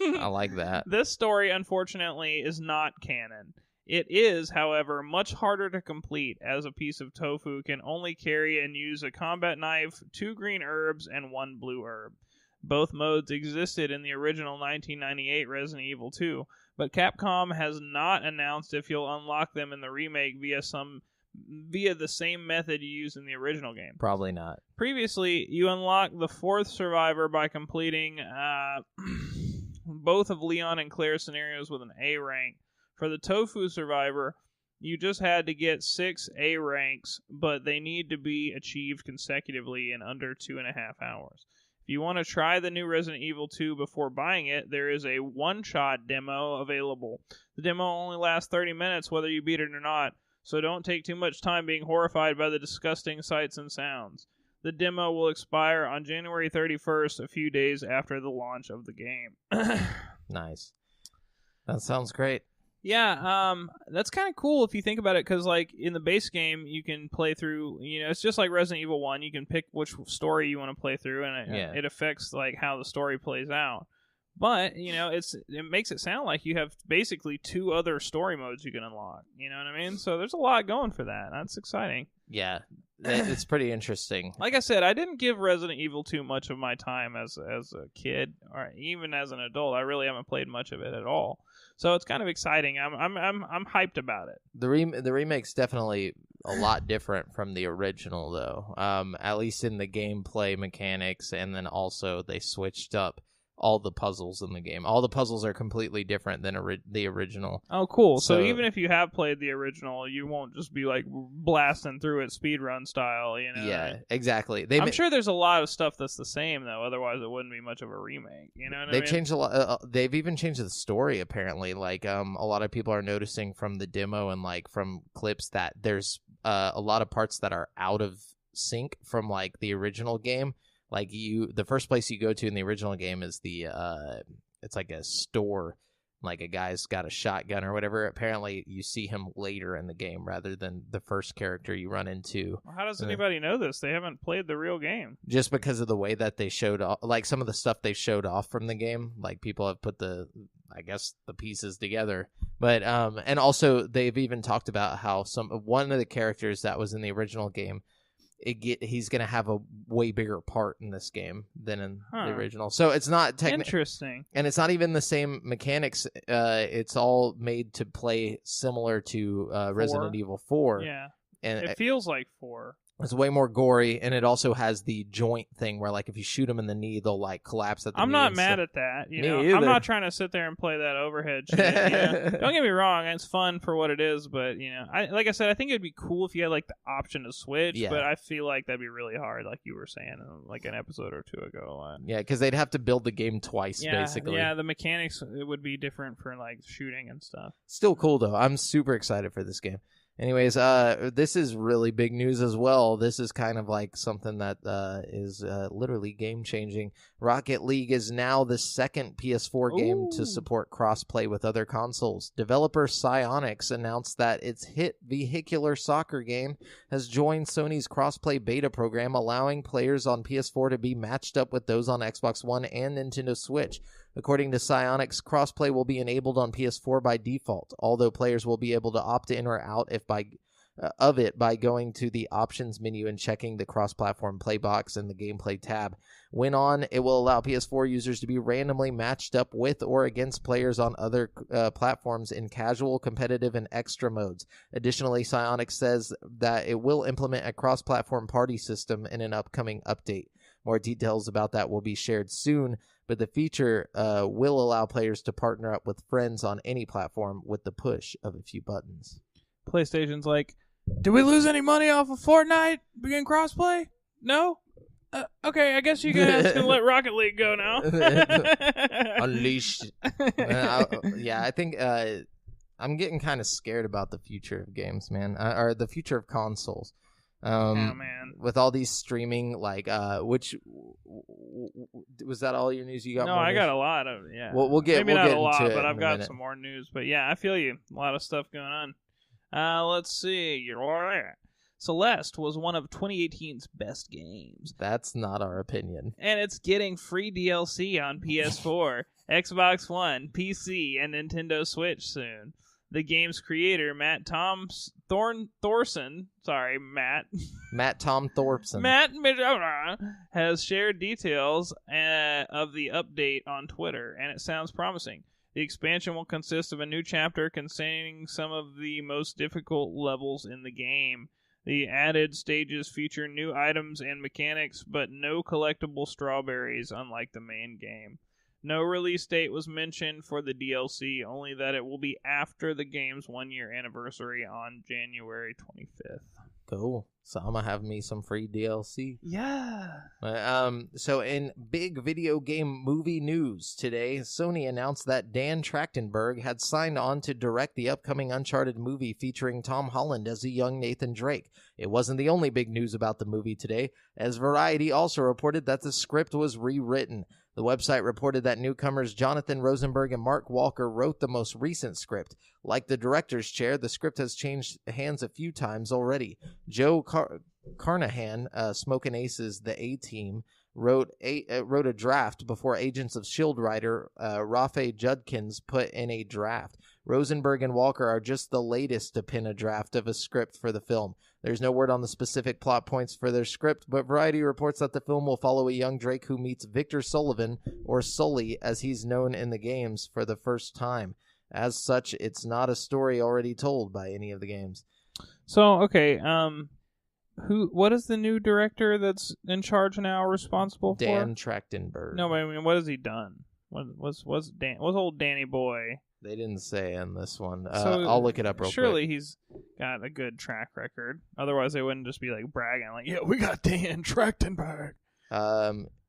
I like that. This story, unfortunately, is not canon. It is, however, much harder to complete, as a piece of tofu can only carry and use a combat knife, 2 green herbs, and 1 blue herb. Both modes existed in the original 1998 Resident Evil 2, but Capcom has not announced if you'll unlock them in the remake via the same method you used in the original game. Probably not. Previously, you unlocked the Fourth Survivor by completing both of Leon and Claire's scenarios with an A rank. For the Tofu Survivor, you just had to get 6 A ranks, but they need to be achieved consecutively in under 2.5 hours. If you want to try the new Resident Evil 2 before buying it, there is a one-shot demo available. The demo only lasts 30 minutes whether you beat it or not, so don't take too much time being horrified by the disgusting sights and sounds. The demo will expire on January 31st, a few days after the launch of the game. Nice. That sounds great. Yeah, that's kind of cool if you think about it, because, like, in the base game, you can play through, it's just like Resident Evil 1. You can pick which story you want to play through, and it affects, like, how the story plays out. But, it makes it sound like you have basically 2 other story modes you can unlock. You know what I mean? So there's a lot going for that. That's exciting. Yeah, it's pretty interesting. Like I said, I didn't give Resident Evil 2 much of my time as a kid, or even as an adult. I really haven't played much of it at all. So it's kind of exciting. I'm hyped about it. The remake's definitely a lot different from the original, though. At least in the gameplay mechanics, and then also they switched up all the puzzles in the game. All the puzzles are completely different than the original. Oh, cool. So even if you have played the original, you won't just be like blasting through it speedrun style, Yeah, exactly. I'm sure there's a lot of stuff that's the same, though. Otherwise, it wouldn't be much of a remake. You know what I mean? They've changed a lot. They've even changed the story, apparently. Like, a lot of people are noticing from the demo and, like, from clips that there's a lot of parts that are out of sync from, like, the original game. Like, the first place you go to in the original game is it's like a store, like a guy's got a shotgun or whatever. Apparently, you see him later in the game rather than the first character you run into. Well, how does anybody know this? They haven't played the real game. Just because of the way that they showed off, like some of the stuff they showed off from the game. Like, people have put the pieces together. But, and also they've even talked about how one of the characters that was in the original game he's going to have a way bigger part in this game than in the original. So it's not interesting, and it's not even the same mechanics. It's all made to play similar to Resident Evil 4. Yeah, and it feels like 4. It's way more gory, and it also has the joint thing where, like, if you shoot them in the knee, they'll, like, collapse at the knee. I'm not mad at that. I'm not trying to sit there and play that overhead shit. Don't get me wrong. It's fun for what it is, but, like I said, I think it'd be cool if you had, like, the option to switch, but I feel like that'd be really hard, like you were saying, like, an episode or two ago. Yeah, because they'd have to build the game twice, basically. Yeah, the mechanics it would be different for, like, shooting and stuff. Still cool, though. I'm super excited for this game. Anyways, this is really big news as well. This is kind of like something that is literally game-changing. Rocket League is now the second PS4 game to support crossplay with other consoles. Developer Psyonix announced that its hit vehicular soccer game has joined Sony's crossplay beta program, allowing players on PS4 to be matched up with those on Xbox One and Nintendo Switch. According to Psyonix, crossplay will be enabled on PS4 by default, although players will be able to opt in or out by going to the options menu and checking the cross-platform play box in the gameplay tab. When on, it will allow PS4 users to be randomly matched up with or against players on other platforms in casual, competitive, and extra modes. Additionally, Psyonix says that it will implement a cross-platform party system in an upcoming update. More details about that will be shared soon, but the feature will allow players to partner up with friends on any platform with the push of a few buttons. PlayStation's like, did we lose any money off of Fortnite begin crossplay? No? Okay, I guess you guys can let Rocket League go now. Unleashed. I think I'm getting kind of scared about the future of games, man, or the future of consoles. Man. With all these streaming, like, which was that all your news you got? No, I got a lot of We'll get maybe we'll not get a lot, into but it I've got some more news. But yeah, I feel you. A lot of stuff going on. Let's see. Celeste was one of 2018's best games. That's not our opinion. And it's getting free DLC on PS4, Xbox One, PC, and Nintendo Switch soon. The game's creator, Matt Tom Thorson, has shared details of the update on Twitter, and it sounds promising. The expansion will consist of a new chapter containing some of the most difficult levels in the game. The added stages feature new items and mechanics, but no collectible strawberries, unlike the main game. No release date was mentioned for the DLC, only that it will be after the game's 1-year anniversary on January 25th. Cool. So I'm going to have me some free DLC. Yeah. So in big video game movie news today, Sony announced that Dan Trachtenberg had signed on to direct the upcoming Uncharted movie featuring Tom Holland as a young Nathan Drake. It wasn't the only big news about the movie today, as Variety also reported that the script was rewritten. The website reported that newcomers Jonathan Rosenberg and Mark Walker wrote the most recent script. Like the director's chair, the script has changed hands a few times already. Joe Carnahan, Smokin' Aces, the A-Team, wrote a draft before Agents of S.H.I.E.L.D. writer Rafe Judkins put in a draft. Rosenberg and Walker are just the latest to pen a draft of a script for the film. There's no word on the specific plot points for their script, but Variety reports that the film will follow a young Drake who meets Victor Sullivan, or Sully as he's known in the games, for the first time. As such, it's not a story already told by any of the games. So, okay, what is the new director that's in charge now responsible for? Dan Trachtenberg. No, but I mean, what has he done? What's old Danny Boy? They didn't say in this one. I'll look it up real quick. Surely he's got a good track record. Otherwise, they wouldn't just be like bragging, like, "Yeah, we got Dan Trachtenberg."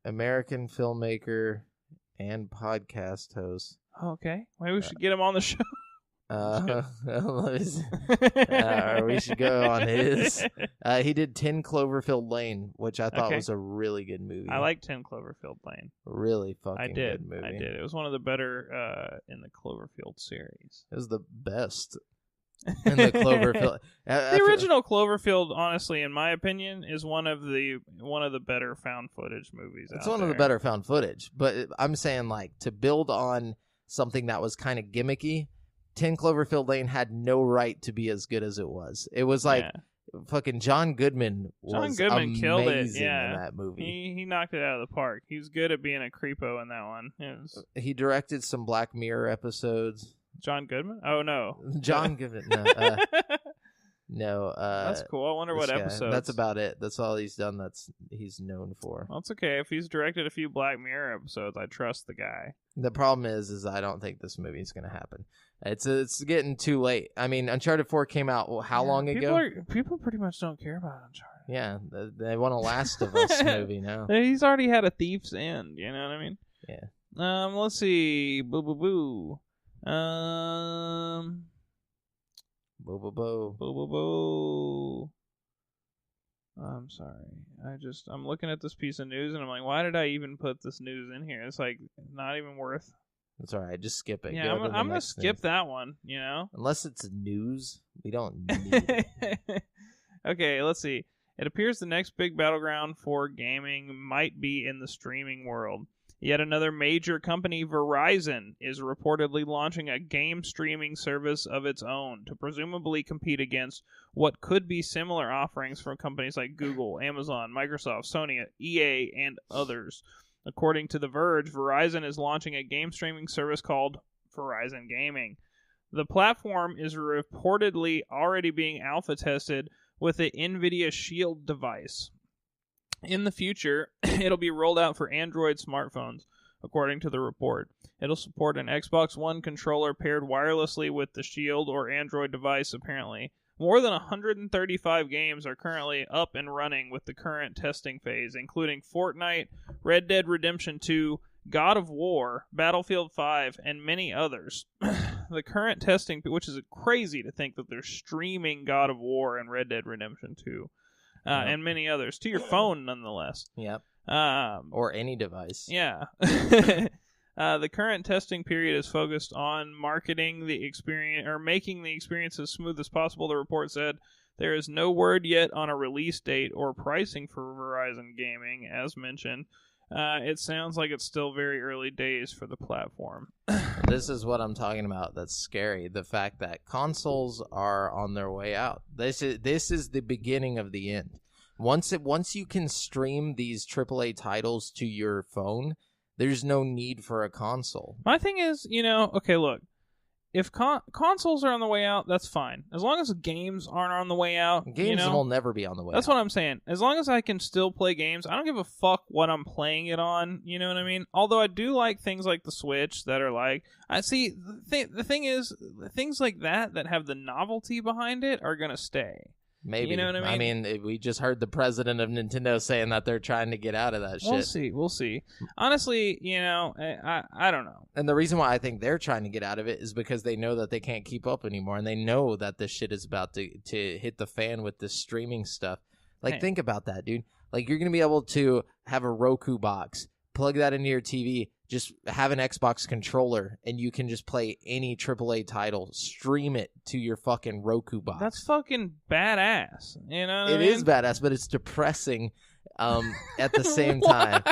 American filmmaker and podcast host. Okay, maybe we should get him on the show. Or we should go on his. He did 10 Cloverfield Lane, which I thought was a really good movie. I like 10 Cloverfield Lane. Really fucking good movie. I did. It was one of the better in the Cloverfield series. It was the best in the Cloverfield. The original Cloverfield, honestly, in my opinion, is one of the better found footage movies. It's one of the better found footage, but I'm saying, like, to build on something that was kind of gimmicky. 10 Cloverfield Lane had no right to be as good as it was. It was like fucking John Goodman killed it. Yeah, in that movie. He knocked it out of the park. He was good at being a creepo in that one. He directed some Black Mirror episodes. John Goodman? Oh no, John Goodman. No. That's cool. I wonder what episode. That's about it. That's all he's done. He's known for. Well, it's okay if he's directed a few Black Mirror episodes. I trust the guy. The problem is I don't think this movie's going to happen. It's getting too late. I mean, Uncharted 4 came out how long ago? People pretty much don't care about Uncharted. Yeah, they want a Last of Us movie now. He's already had a Thief's End. You know what I mean? Yeah. Let's see. Boo. Boo. I'm sorry. I'm looking at this piece of news and I'm like, why did I even put this news in here? It's like not even worth. It's all right. Just skip it. Yeah, I'm gonna skip that one. Unless it's news, we don't need it. Okay, let's see. It appears the next big battleground for gaming might be in the streaming world. Yet another major company, Verizon, is reportedly launching a game streaming service of its own to presumably compete against what could be similar offerings from companies like Google, Amazon, Microsoft, Sony, EA, and others. According to The Verge, Verizon is launching a game streaming service called Verizon Gaming. The platform is reportedly already being alpha tested with the NVIDIA Shield device. In the future, it'll be rolled out for Android smartphones, according to the report. It'll support an Xbox One controller paired wirelessly with the Shield or Android device, apparently. More than 135 games are currently up and running with the current testing phase, including Fortnite, Red Dead Redemption 2, God of War, Battlefield 5, and many others. The current testing, which is crazy to think that they're streaming God of War and Red Dead Redemption 2. And many others to your phone, nonetheless. Yep. Or any device. Yeah. The current testing period is focused on marketing the experience or making the experience as smooth as possible. The report said there is no word yet on a release date or pricing for Verizon Gaming, as mentioned. It sounds like it's still very early days for the platform. This is what I'm talking about. That's scary. The fact that consoles are on their way out. This is the beginning of the end. Once you can stream these AAA titles to your phone, there's no need for a console. My thing is, okay, look. If consoles are on the way out, that's fine. As long as games aren't on the way out. Games will never be on the way out. That's what I'm saying. As long as I can still play games, I don't give a fuck what I'm playing it on. You know what I mean? Although I do like things like the Switch that are like... I see, the thing is, things like that have the novelty behind it are going to stay. Maybe. You know what I mean? We just heard the president of Nintendo saying that they're trying to get out of that shit. We'll see. Honestly, I don't know. And the reason why I think they're trying to get out of it is because they know that they can't keep up anymore, and they know that this shit is about to hit the fan with this streaming stuff. Like, think about that, dude. Like, you're going to be able to have a Roku box, plug that into your TV, just have an Xbox controller, and you can just play any AAA title, stream it to your fucking Roku box. That's fucking badass. You know what I mean? It is badass, but it's depressing at the same time.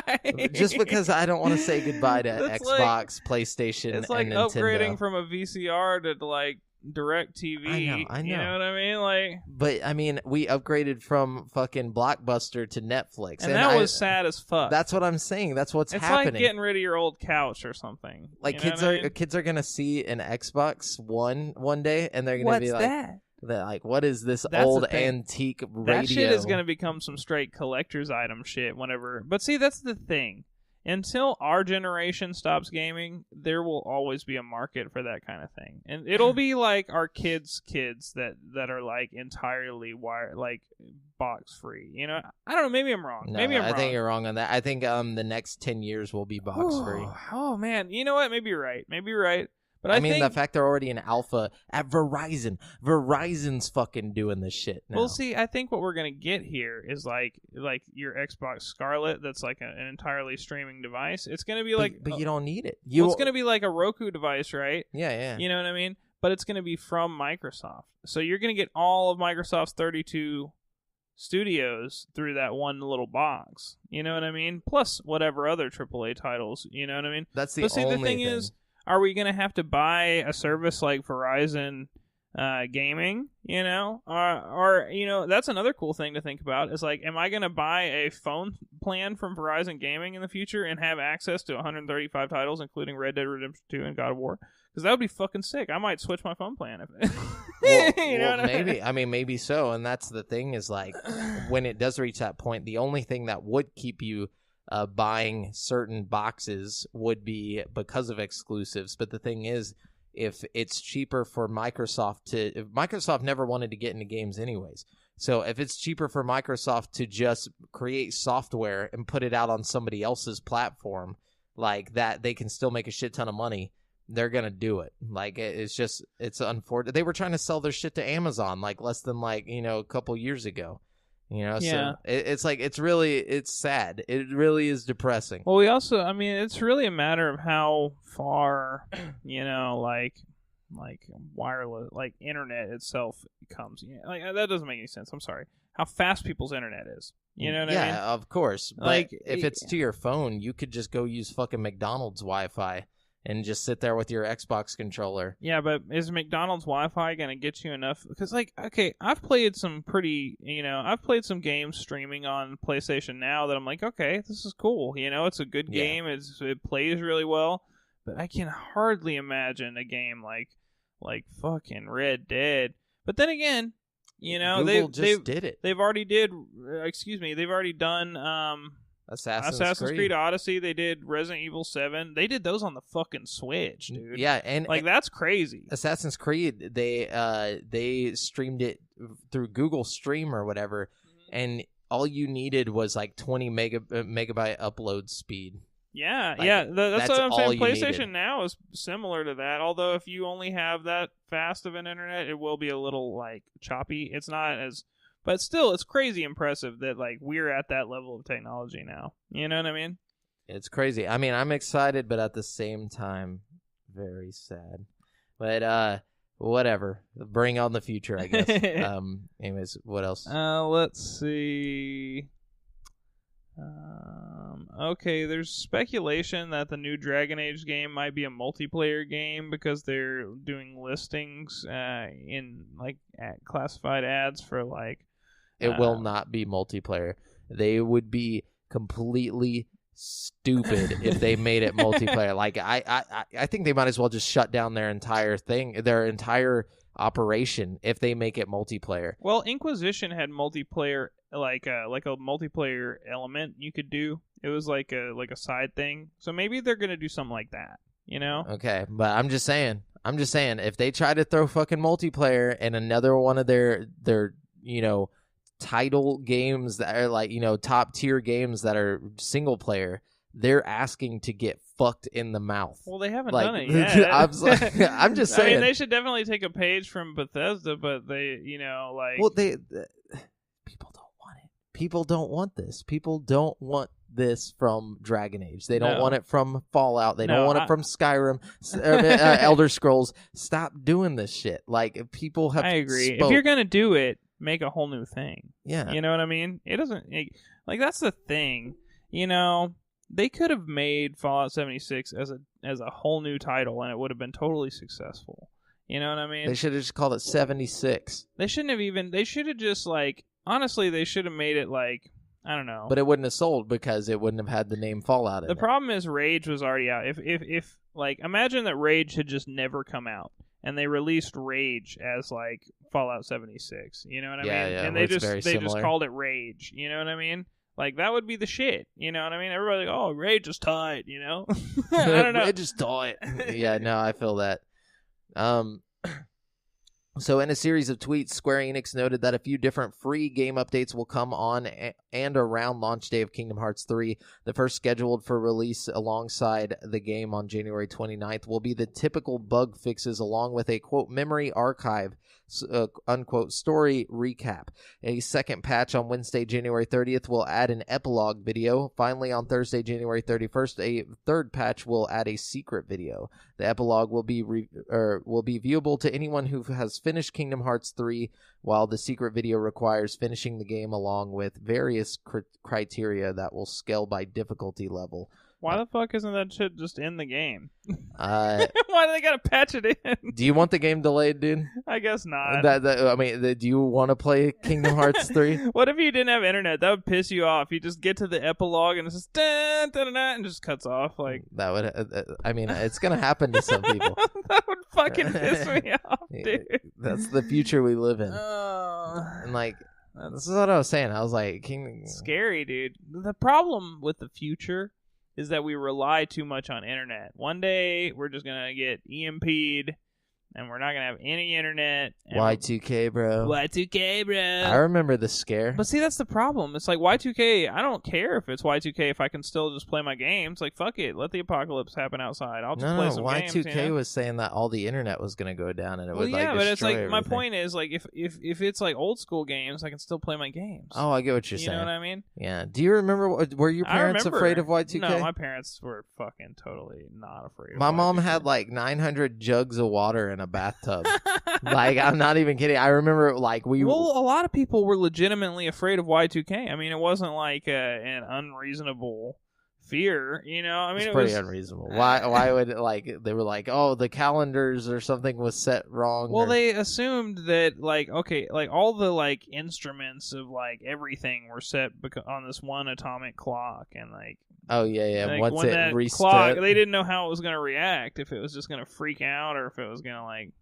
Just because I don't want to say goodbye to Xbox, PlayStation, and Nintendo. It's like upgrading from a VCR to, like, direct TV. I know. You know what I mean? Like, but I mean, we upgraded from fucking Blockbuster to Netflix, and that was sad as fuck. That's what I'm saying. That's what's happening. It's like getting rid of your old couch or something. Like, kids are gonna see an Xbox one day, and they're gonna be like, that? They're like, what is this old antique radio? That shit is gonna become some straight collector's item shit whenever. But see, that's the thing. Until our generation stops gaming, there will always be a market for that kind of thing. And it'll be like our kids that are like entirely box free. You know, I don't know, maybe I'm wrong. No, I think you're wrong on that. I think the next 10 years will be box free. Oh man, you know what? Maybe you're right. But I mean, the fact they're already in alpha at Verizon. Verizon's fucking doing this shit now. Well, see, I think what we're going to get here is like your Xbox Scarlet that's like an entirely streaming device. It's going to be But you don't need it. It's going to be like a Roku device, right? Yeah. You know what I mean? But it's going to be from Microsoft. So you're going to get all of Microsoft's 32 studios through that one little box. You know what I mean? Plus whatever other AAA titles. You know what I mean? That's the only thing. Is, are we going to have to buy a service like Verizon gaming, or that's another cool thing to think about. Is like, am I going to buy a phone plan from Verizon Gaming in the future and have access to 135 titles, including Red Dead Redemption 2 and God of War? Because that would be fucking sick. I might switch my phone plan. Maybe. I mean, maybe so. And that's the thing is, like, when it does reach that point, the only thing that would keep you buying certain boxes would be because of exclusives. But the thing is, if it's cheaper for Microsoft never wanted to get into games anyways. So if it's cheaper for Microsoft to just create software and put it out on somebody else's platform like that, they can still make a shit ton of money. They're going to do it. Like, it's unfortunate. They were trying to sell their shit to Amazon, like, less than, like, a couple years ago. Yeah. So it's like, it's sad. It really is depressing. Well, we also, I mean, it's really a matter of how far, like wireless, like internet itself comes. Like, that doesn't make any sense. I'm sorry. How fast people's internet is. You know what I mean? Yeah, of course. But like, if it's to your phone, you could just go use fucking McDonald's Wi-Fi and just sit there with your Xbox controller. Yeah, but is McDonald's Wi-Fi going to get you enough? Because, like, okay, I've played some games streaming on PlayStation Now that I'm like, okay, this is cool. It's a good game. It plays really well. But I can hardly imagine a game like fucking Red Dead. But then again, Google just did it. They've already done Assassin's Creed Odyssey. They did Resident Evil 7. They did those on the fucking Switch, dude. Yeah, and that's crazy. Assassin's Creed, they streamed it through Google Stream or whatever, and all you needed was like 20 megabyte upload speed. Yeah, like, that's what I'm saying. PlayStation needed. Now is similar to that. Although if you only have that fast of an internet, it will be a little like choppy. It's not as. But still, it's crazy impressive that, like, we're at that level of technology now. You know what I mean? It's crazy. I mean, I'm excited, but at the same time, very sad. But, whatever. Bring on the future, I guess. Anyways, what else? Let's see. Okay, there's speculation that the new Dragon Age game might be a multiplayer game because they're doing listings in, like, classified ads for, like, it will not be multiplayer. They would be completely stupid if they made it multiplayer. Like, I think they might as well just shut down their entire operation if they make it multiplayer. Well, Inquisition had multiplayer, like a multiplayer element you could do. It was like a side thing. So maybe they're gonna do something like that. Okay, but I'm just saying, if they try to throw fucking multiplayer in another one of their title games that are like, top tier games that are single player, they're asking to get fucked in the mouth. Well, they haven't done it yet. I'm just saying. I mean, they should definitely take a page from Bethesda, but they, well, people don't want it. People don't want this. People don't want this from Dragon Age. They don't want it from Fallout. They don't want it from Skyrim, Elder Scrolls. Stop doing this shit. Like, people have. I agree. If you're gonna do it, make a whole new thing. Yeah. You know what I mean? It doesn't... Like, that's the thing. They could have made Fallout 76 as a whole new title, and it would have been totally successful. You know what I mean? They should have just called it 76. They shouldn't have even... They should have just, like... Honestly, they should have made it, like... I don't know. But it wouldn't have sold because it wouldn't have had the name Fallout in it. The problem is Rage was already out. If like, imagine that Rage had just never come out, and they released Rage as, like, Fallout 76. You know what I mean? Yeah, and they just called it Rage. You know what I mean? Like, that would be the shit. You know what I mean? Everybody's like, oh, Rage is tight, I don't know. Rage is tight. Yeah, no, I feel that. So in a series of tweets, Square Enix noted that a few different free game updates will come on and around launch day of Kingdom Hearts 3. The first scheduled for release alongside the game on January 29th will be the typical bug fixes along with a, quote, memory archive, unquote, story recap. A second patch on Wednesday, January 30th will add an epilogue video. Finally, on Thursday, January 31st, a third patch will add a secret video. The epilogue will be viewable to anyone who has finished Kingdom Hearts 3 while the secret video requires finishing the game along with various criteria that will scale by difficulty level. Why the fuck isn't that shit just in the game? Why do they gotta patch it in? Do you want the game delayed, dude? I guess not. Do you want to play Kingdom Hearts 3? What if you didn't have internet? That would piss you off. You just get to the epilogue and it's just dun, dun, dun, dun, and just cuts off. Like that would. It's gonna happen to some people. That would fucking piss me off, dude. That's the future we live in. And this is what I was saying. I was like, scary, dude. The problem with the future is that we rely too much on internet. One day, we're just going to get EMP'd, and we're not going to have any internet. Y2K, bro. Y2K, bro. I remember the scare. But see, that's the problem. It's like Y2K, I don't care if it's Y2K if I can still just play my games. Like, fuck it. Let the apocalypse happen outside. I'll just play some games. Y2K was saying that all the internet was going to go down and it would but it's like, everything. My point is, like, if it's like old school games, I can still play my games. Oh, I get what you're saying. You know what I mean? Yeah. Do you remember, were your parents afraid of Y2K? No, my parents were fucking totally not afraid of My Y2K. mom had like 900 jugs of water in a bathtub. Like, I'm not even kidding. I remember, like, a lot of people were legitimately afraid of Y2K. I mean, it wasn't like an unreasonable fear, you know? I mean, it was pretty unreasonable. Why would, they were like, oh, the calendars or something was set wrong? Well, they assumed that, like, okay, like, all the, like, instruments of, like, everything were set on this one atomic clock, and, like... Oh, yeah. Like, once when it that reset... clock, they didn't know how it was going to react, if it was just going to freak out, or if it was going to, like...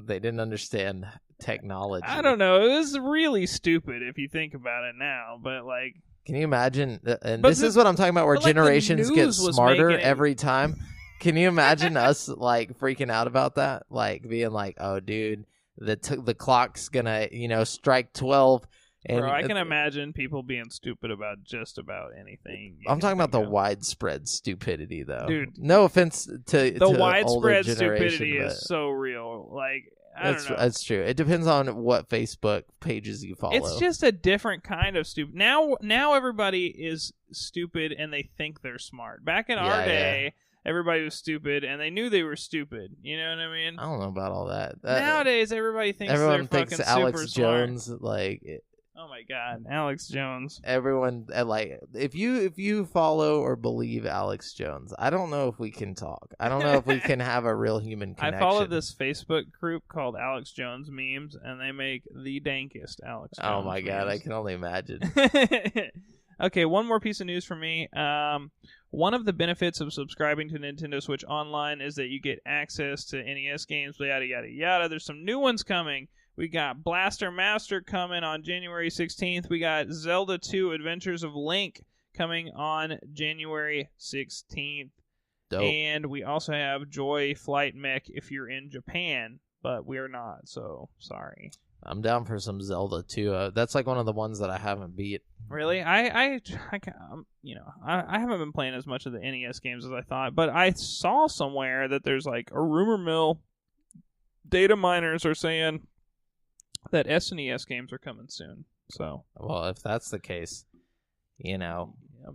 They didn't understand technology. I don't know. It was really stupid if you think about it now, but, like... Can you imagine? And this is what I'm talking about, where generations get smarter every time. Can you imagine us, like, freaking out about that? Like, being like, oh, dude, the clock's gonna, strike 12. And Bro, I can imagine people being stupid about just about anything. I'm talking about the widespread stupidity, though. Dude. No offense to the widespread stupidity is so real. Like, I don't know. That's true. It depends on what Facebook pages you follow. It's just a different kind of stupid. Now everybody is stupid and they think they're smart. Back in our day, everybody was stupid and they knew they were stupid. You know what I mean? I don't know about all that. Nowadays, everybody thinks everyone they're thinks fucking Alex super Jones, smart. Oh my God, Alex Jones. Everyone, if you follow or believe Alex Jones, I don't know if we can talk. I don't know if we can have a real human connection. I follow this Facebook group called Alex Jones Memes, and they make the dankest Alex Jones Oh my memes. God, I can only imagine. Okay, one more piece of news for me. One of the benefits of subscribing to Nintendo Switch Online is that you get access to NES games, yada, yada, yada. There's some new ones coming. We got Blaster Master coming on January 16th. We got Zelda 2 Adventures of Link coming on January 16th. Dope. And we also have Joy Flight Mech if you're in Japan, but we're not, so sorry. I'm down for some Zelda 2. That's like one of the ones that I haven't beat. Really? I haven't been playing as much of the NES games as I thought, but I saw somewhere that there's like a rumor mill. Data miners are saying that SNES games are coming soon. So, well, if that's the case, I'm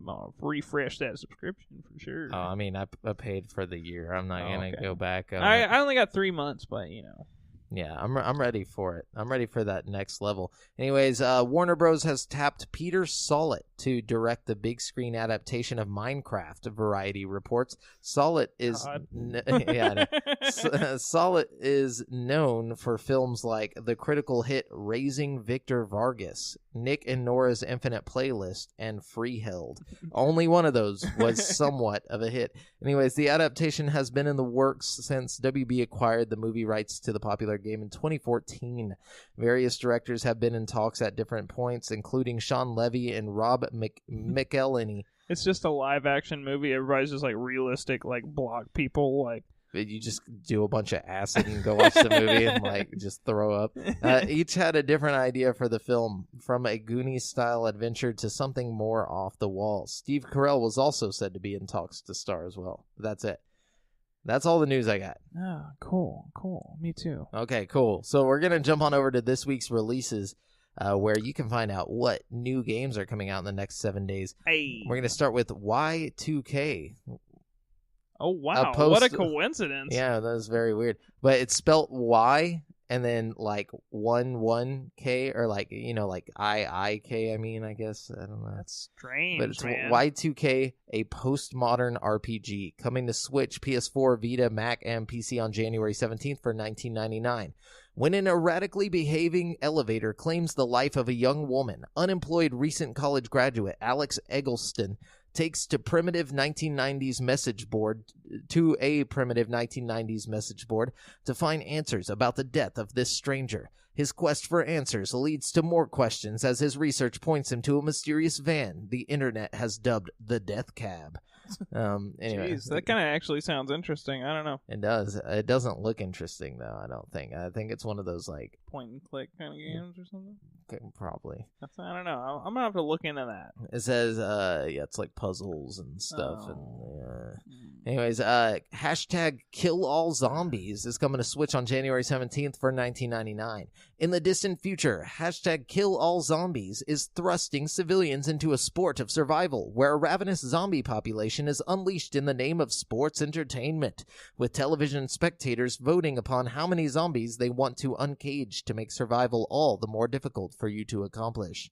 gonna refresh that subscription for sure. Oh, I mean, I paid for the year. I'm not gonna go back. I only got 3 months, but Yeah, I'm ready for it. I'm ready for that next level. Anyways, Warner Bros. Has tapped Peter Sollett to direct the big screen adaptation of Minecraft, Variety reports. Sollett is Sollett is known for films like the critical hit Raising Victor Vargas, Nick and Nora's Infinite Playlist, and Freeheld. Only one of those was somewhat of a hit. Anyways, the adaptation has been in the works since WB acquired the movie rights to the popular game in 2014. Various directors have been in talks at different points, including Sean Levy and Rob McElhenney. It's just a live-action movie. Everybody's just, like, realistic, like, block people, like... You just do a bunch of acid and go watch the movie and, like, just throw up. Each had a different idea for the film, from a Goonies-style adventure to something more off the wall. Steve Carell was also said to be in talks to star as well. That's it. That's all the news I got. Oh, cool. Me too. Okay, cool. So we're going to jump on over to this week's releases, where you can find out what new games are coming out in the next 7 days. Hey. We're going to start with Y2K. Oh, wow. What a coincidence. Yeah, that is very weird. But it's spelt Y and then like 1K or like like IIK. I mean, I guess I don't know. That's strange, but it's man. Y2K, a postmodern RPG coming to Switch, PS4, Vita, Mac, and PC on January 17th for $19.99. When an erratically behaving elevator claims the life of a young woman, unemployed recent college graduate Alex Eggleston takes to a primitive 1990s message board to find answers about the death of this stranger. His quest for answers leads to more questions as his research points him to a mysterious van the internet has dubbed the Death Cab. Anyway, jeez, that kind of actually sounds interesting. I don't know. It does. It doesn't look interesting though. I don't think. I think it's one of those like point and click kind of games or something. Probably. I don't know. I'm gonna have to look into that. It says, it's like puzzles and stuff. Anyways, hashtag Kill All Zombies is coming to Switch on January 17th for $19.99. In the distant future, hashtag Kill All Zombies is thrusting civilians into a sport of survival where a ravenous zombie population is unleashed in the name of sports entertainment, with television spectators voting upon how many zombies they want to uncage to make survival all the more difficult for you to accomplish.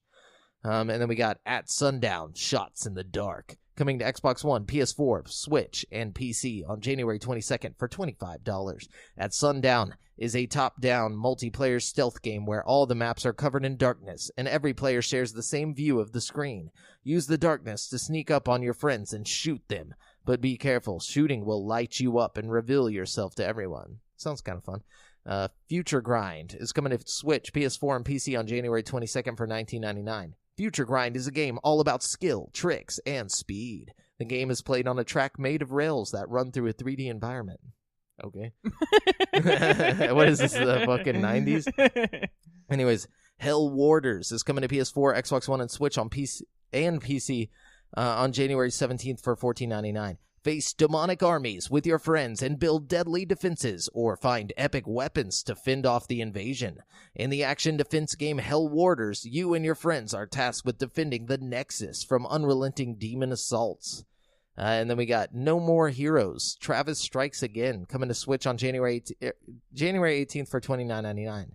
And then we got At Sundown, Shots in the Dark, coming to Xbox One, PS4, Switch, and PC on January 22nd for $25. At Sundown is a top-down multiplayer stealth game where all the maps are covered in darkness, and every player shares the same view of the screen. Use the darkness to sneak up on your friends and shoot them. But be careful, shooting will light you up and reveal yourself to everyone. Sounds kind of fun. Future Grind is coming to Switch, PS4, and PC on January 22nd for $19.99. Future Grind is a game all about skill, tricks, and speed. The game is played on a track made of rails that run through a 3D environment. Okay. What is this, the fucking 90s? Anyways, Hell Warders is coming to PS4, Xbox One, and Switch on PC on January 17th for $14.99. Face demonic armies with your friends and build deadly defenses, or find epic weapons to fend off the invasion. In the action defense game Hell Warders, you and your friends are tasked with defending the Nexus from unrelenting demon assaults. And then we got No More Heroes, Travis Strikes Again, coming to Switch on January 18th for $29.99.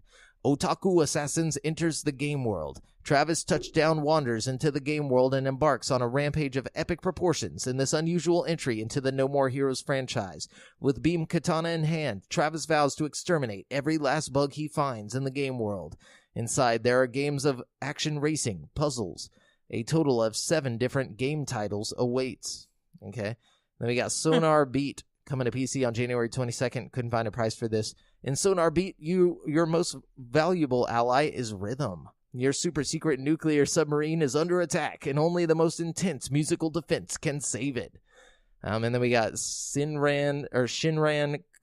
Otaku Assassins enters the game world. Travis Touchdown wanders into the game world and embarks on a rampage of epic proportions in this unusual entry into the No More Heroes franchise. With beam katana in hand, Travis vows to exterminate every last bug he finds in the game world. Inside, there are games of action racing, puzzles. A total of 7 different game titles awaits. Okay. Then we got Sonar Beat coming to PC on January 22nd. Couldn't find a price for this. In Sonar Beat, your most valuable ally is rhythm. Your super secret nuclear submarine is under attack, and only the most intense musical defense can save it. And then we got Shinran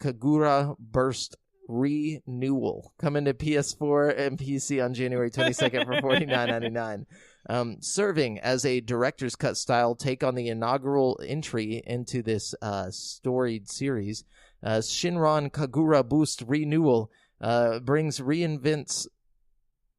Kagura Burst Renewal coming to PS4 and PC on January 22nd for $49.99. Serving as a director's cut style take on the inaugural entry into this storied series, Shinran Kagura Boost Renewal reinvents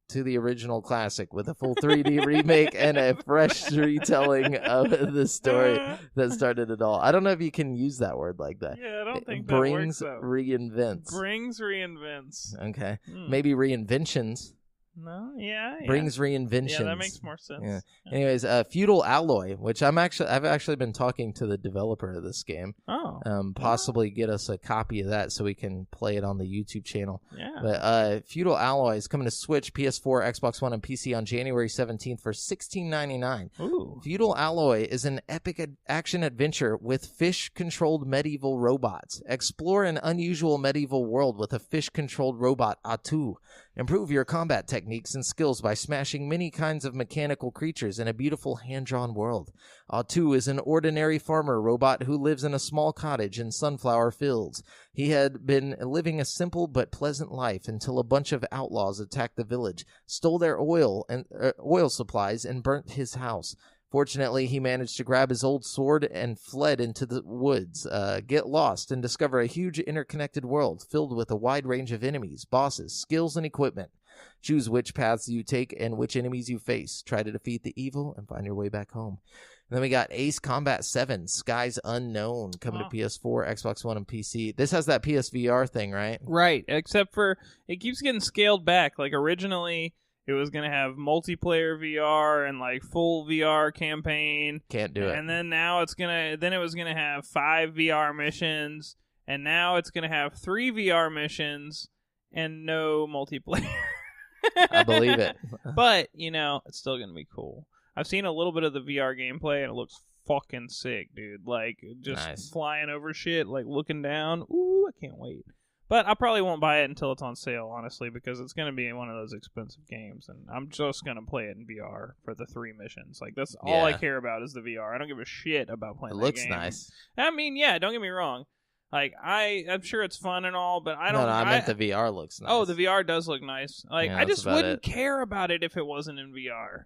to the original classic with a full 3D remake and a fresh retelling of the story that started it all. I don't know if you can use that word like that. Yeah, I don't think that works. Reinvents. Brings reinvents. Okay. Maybe reinventions. No, yeah. Brings reinventions. Yeah, that makes more sense. Yeah. Anyways, Feudal Alloy, which I've actually been talking to the developer of this game. Oh. Possibly get us a copy of that so we can play it on the YouTube channel. Yeah. But Feudal Alloy is coming to Switch, PS4, Xbox One, and PC on January 17th for $16.99. Ooh. Feudal Alloy is an epic action adventure with fish-controlled medieval robots. Explore an unusual medieval world with a fish-controlled robot, Atu. Improve your combat techniques and skills by smashing many kinds of mechanical creatures in a beautiful hand-drawn world. Atu is an ordinary farmer robot who lives in a small cottage in sunflower fields. He had been living a simple but pleasant life until a bunch of outlaws attacked the village, stole their oil supplies, and burnt his house. Fortunately, he managed to grab his old sword and fled into the woods, get lost, and discover a huge interconnected world filled with a wide range of enemies, bosses, skills, and equipment. Choose which paths you take and which enemies you face. Try to defeat the evil and find your way back home. Then we got Ace Combat 7, Skies Unknown, coming to PS4, Xbox One, and PC. This has that PSVR thing, right? Right, except for it keeps getting scaled back. Like, originally, it was going to have multiplayer VR and, like, full VR campaign. Can't do it. And then now it was going to have 5 VR missions, and now it's going to have 3 VR missions and no multiplayer. I believe it. But, it's still going to be cool. I've seen a little bit of the VR gameplay, and it looks fucking sick, dude. Like, just flying over shit, like, looking down. Ooh, I can't wait. But I probably won't buy it until it's on sale, honestly, because it's going to be one of those expensive games, and I'm just going to play it in VR for the 3 missions. Like, that's all I care about is the VR. I don't give a shit about playing that game. It looks nice. I mean, yeah, don't get me wrong. Like, I'm sure it's fun and all, but I don't... No, I meant the VR looks nice. Oh, the VR does look nice. Like, I just wouldn't care about it if it wasn't in VR,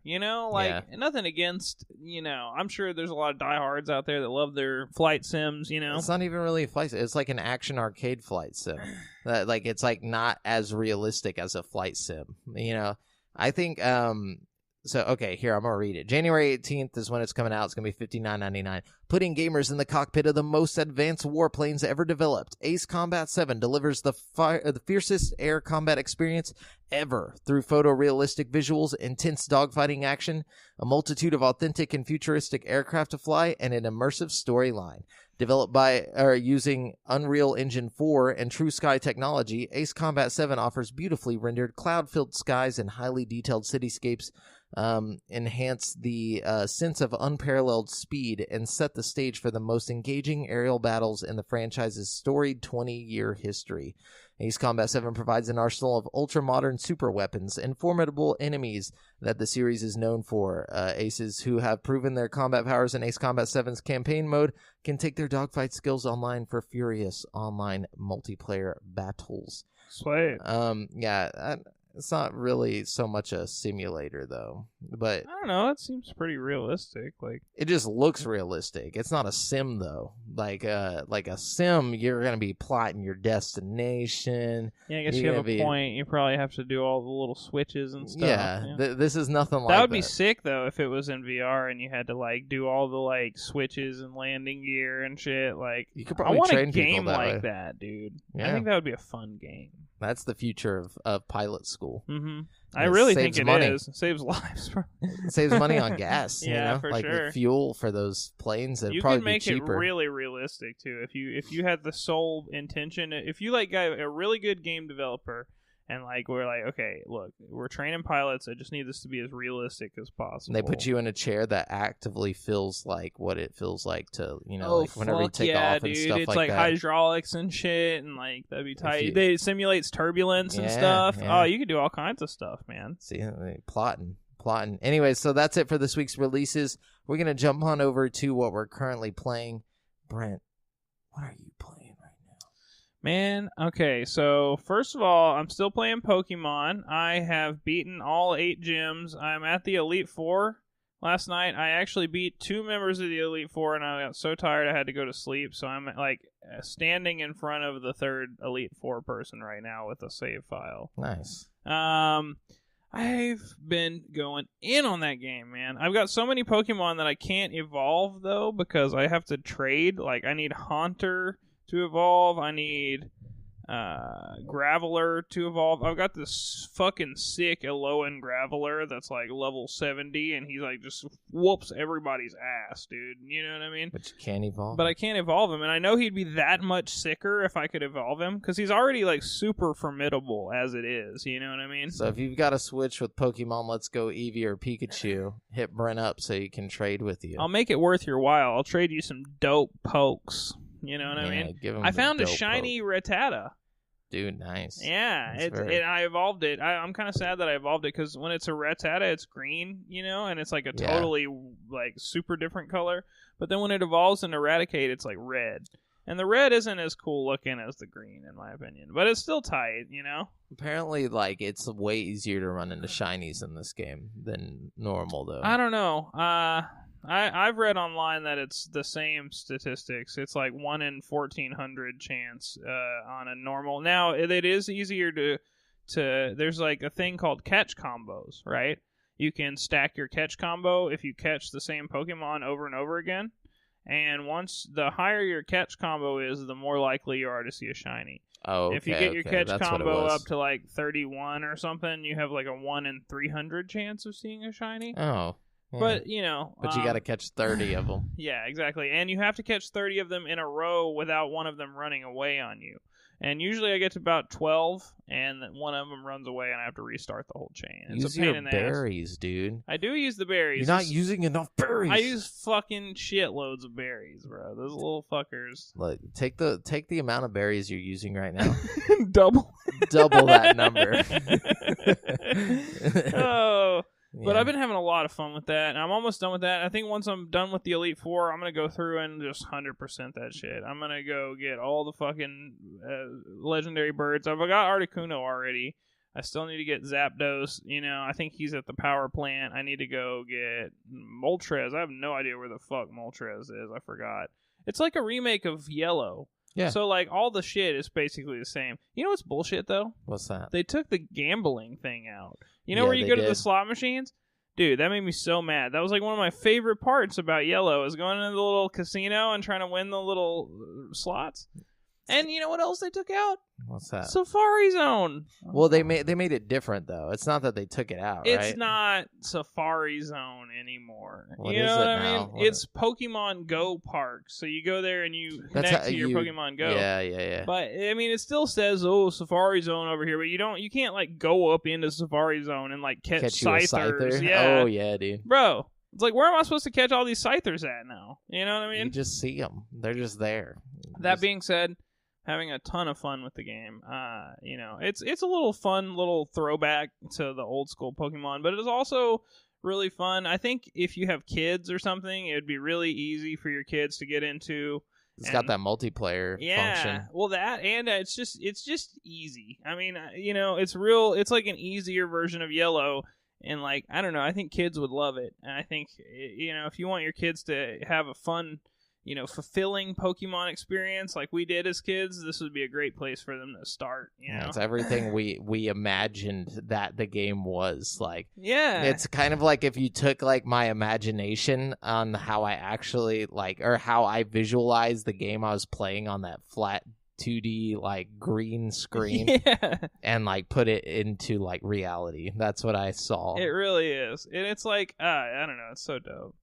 Like, nothing against, I'm sure there's a lot of diehards out there that love their flight sims, It's not even really a flight sim. It's like an action arcade flight sim. Like, it's, like, not as realistic as a flight sim, I think, So, okay, here, I'm going to read it. January 18th is when it's coming out. It's going to be $59.99. Putting gamers in the cockpit of the most advanced warplanes ever developed, Ace Combat 7 delivers the fiercest air combat experience ever through photorealistic visuals, intense dogfighting action, a multitude of authentic and futuristic aircraft to fly, and an immersive storyline. Developed by using Unreal Engine 4 and True Sky technology, Ace Combat 7 offers beautifully rendered cloud-filled skies and highly detailed cityscapes, enhance the sense of unparalleled speed, and set the stage for the most engaging aerial battles in the franchise's storied 20-year history. Ace Combat 7 provides an arsenal of ultra-modern super weapons and formidable enemies that the series is known for. Aces who have proven their combat powers in Ace Combat 7's campaign mode can take their dogfight skills online for furious online multiplayer battles. Sweet. It's not really so much a simulator, though. But I don't know. It seems pretty realistic. Like, it just looks realistic. It's not a sim, though. Like a sim, you're gonna be plotting your destination. Yeah, I guess you have a point. You probably have to do all the little switches and stuff. Yeah. This is nothing like that. That would be sick, though, if it was in VR and you had to like do all the like switches and landing gear and shit. Like, you could probably train people I want a game that like way. that, dude. Yeah. I think that would be a fun game. That's the future of pilot school. Mm-hmm. I really think it is. It saves lives. It saves money on gas. Yeah, for like sure. The fuel for those planes, it'd you probably can make be cheaper. it really realistic too. If you had the sole intention, if you like a really good game developer, and like we're like, okay, look, we're training pilots. I just need this to be as realistic as possible. And they put you in a chair that actively feels like what it feels like to, like whenever you take off and stuff it's like that. Hydraulics and shit, and like that'd be tight. It simulates turbulence and stuff. Yeah. Oh, you could do all kinds of stuff, man. See, plotting. Anyway, so that's it for this week's releases. We're gonna jump on over to what we're currently playing. Brent, what are you playing? Man, okay, so first of all, I'm still playing Pokemon. I have beaten all 8 gyms. I'm at the Elite Four. Last night, I actually beat 2 members of the Elite Four, and I got so tired I had to go to sleep. So I'm like standing in front of the 3rd Elite Four person right now with a save file. Nice. I've been going in on that game, man. I've got so many Pokemon that I can't evolve, though, because I have to trade. Like, I need Haunter to evolve. I need Graveler to evolve. I've got this fucking sick Alolan Graveler that's like level 70, and he's like just whoops everybody's ass, dude. You know what I mean? But you can't evolve. But I can't evolve him, and I know he'd be that much sicker if I could evolve him, because he's already like super formidable as it is. You know what I mean? So if you've got to switch with Pokemon Let's Go Eevee or Pikachu, hit Brent up so he can trade with you. I'll make it worth your while. I'll trade you some dope pokes. You know what I mean? I found a shiny Rattata. Dude, nice. Yeah, I evolved it. I'm kind of sad that I evolved it, because when it's a Rattata, it's green, and it's like a totally like super different color. But then when it evolves into Eradicate, it's like red. And the red isn't as cool looking as the green, in my opinion. But it's still tight, Apparently, like, it's way easier to run into shinies in this game than normal, though. I don't know. I've read online that it's the same statistics. It's like 1 in 1,400 chance on a normal. Now, it is easier to there's like a thing called catch combos, right? You can stack your catch combo if you catch the same Pokemon over and over again. And once the higher your catch combo is, the more likely you are to see a shiny. Oh, okay, if you get your catch That's combo up to like 31 or something, you have like a 1 in 300 chance of seeing a shiny. Oh. Yeah. But, you know... But you got to catch 30 of them. Yeah, exactly. And you have to catch 30 of them in a row without one of them running away on you. And usually I get to about 12, and one of them runs away, and I have to restart the whole chain. It's use a pain your in the berries, ass. Dude. I do use the berries. You're not using enough berries. I use fucking shitloads of berries, bro. Those little fuckers. Look, take the amount of berries you're using right now. Double that number. Oh. But Yeah. I've been having a lot of fun with that, and I'm almost done with that. I think once I'm done with the Elite Four, I'm going to go through and just 100% that shit. I'm going to go get all the fucking legendary birds. I've got Articuno already. I still need to get Zapdos. You know, I think he's at the power plant. I need to go get Moltres. I have no idea where the fuck Moltres is. I forgot. It's like a remake of Yellow. Yeah. So, like, all the shit is basically the same. You know what's bullshit, though? What's that? They took the gambling thing out. You know where you go to the slot machines? Dude, that made me so mad. That was like one of my favorite parts about Yellow is going into the little casino and trying to win the little slots. And you know what else they took out? What's that? Safari Zone. Well, they made it different though. It's not that they took it out, right? It's not Safari Zone anymore. What you is know it what I now? mean? It's Pokemon Go Park. So you go there and you connect to your Pokemon Go. Yeah. But I mean, it still says, "Oh, Safari Zone over here," but you can't like go up into Safari Zone and like catch Scythers. Yeah. Oh yeah, dude. Bro, it's like, where am I supposed to catch all these Scythers at now? You know what I mean? You just see them. They're just there. That being said, having a ton of fun with the game. You know, it's a little fun little throwback to the old school Pokemon, but it is also really fun. I think if you have kids or something, it would be really easy for your kids to get into. It's got that multiplayer function. Well, that and it's just easy. I mean, you know, it's like an easier version of Yellow. And like, I don't know, I think kids would love it. And I think, you know, if you want your kids to have a fun, you know, fulfilling Pokemon experience like we did as kids, this would be a great place for them to start. You know? It's everything we imagined that the game was like. Yeah, it's kind of like if you took like my imagination on how I actually like, or how I visualized the game I was playing on that flat 2D like green screen, and like put it into like reality. That's what I saw. It really is, and it's like I don't know, it's so dope.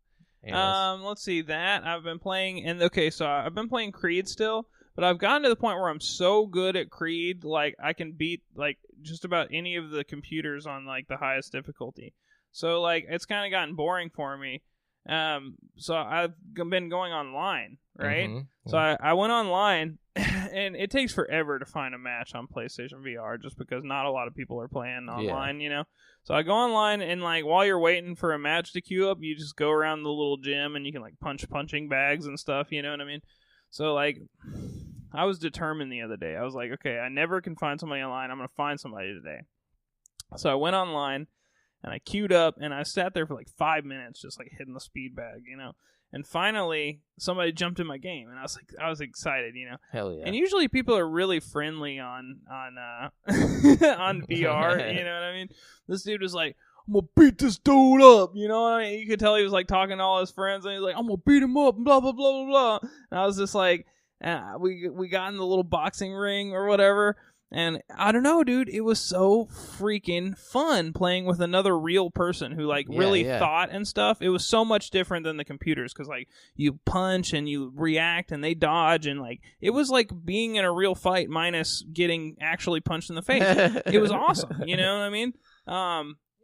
Let's see that I've been playing, and okay, so I've been playing Creed still, but I've gotten to the point where I'm so good at Creed, like I can beat like just about any of the computers on like the highest difficulty. So like it's kind of gotten boring for me. So I've been going online, right? Mm-hmm. So I went online, and it takes forever to find a match on PlayStation VR just because not a lot of people are playing online, you know? So I go online, and like while you're waiting for a match to queue up, you just go around the little gym, and you can like punching bags and stuff, you know what I mean? So like, I was determined the other day. I was like, okay, I never can find somebody online. I'm going to find somebody today. So I went online, and I queued up, and I sat there for like 5 minutes just like hitting the speed bag, you know? And finally, somebody jumped in my game, and I was excited, you know. Hell yeah! And usually, people are really friendly on on VR. You know what I mean? This dude was like, "I'm gonna beat this dude up," you know what I mean? You could tell he was like talking to all his friends, and he's like, "I'm gonna beat him up," and blah blah blah blah blah. And I was just like, we got in the little boxing ring or whatever. And I don't know, dude, it was so freaking fun playing with another real person who, like, really thought and stuff. It was so much different than the computers because, like, you punch and you react and they dodge. And, like, it was like being in a real fight minus getting actually punched in the face. It was awesome. You know what I mean?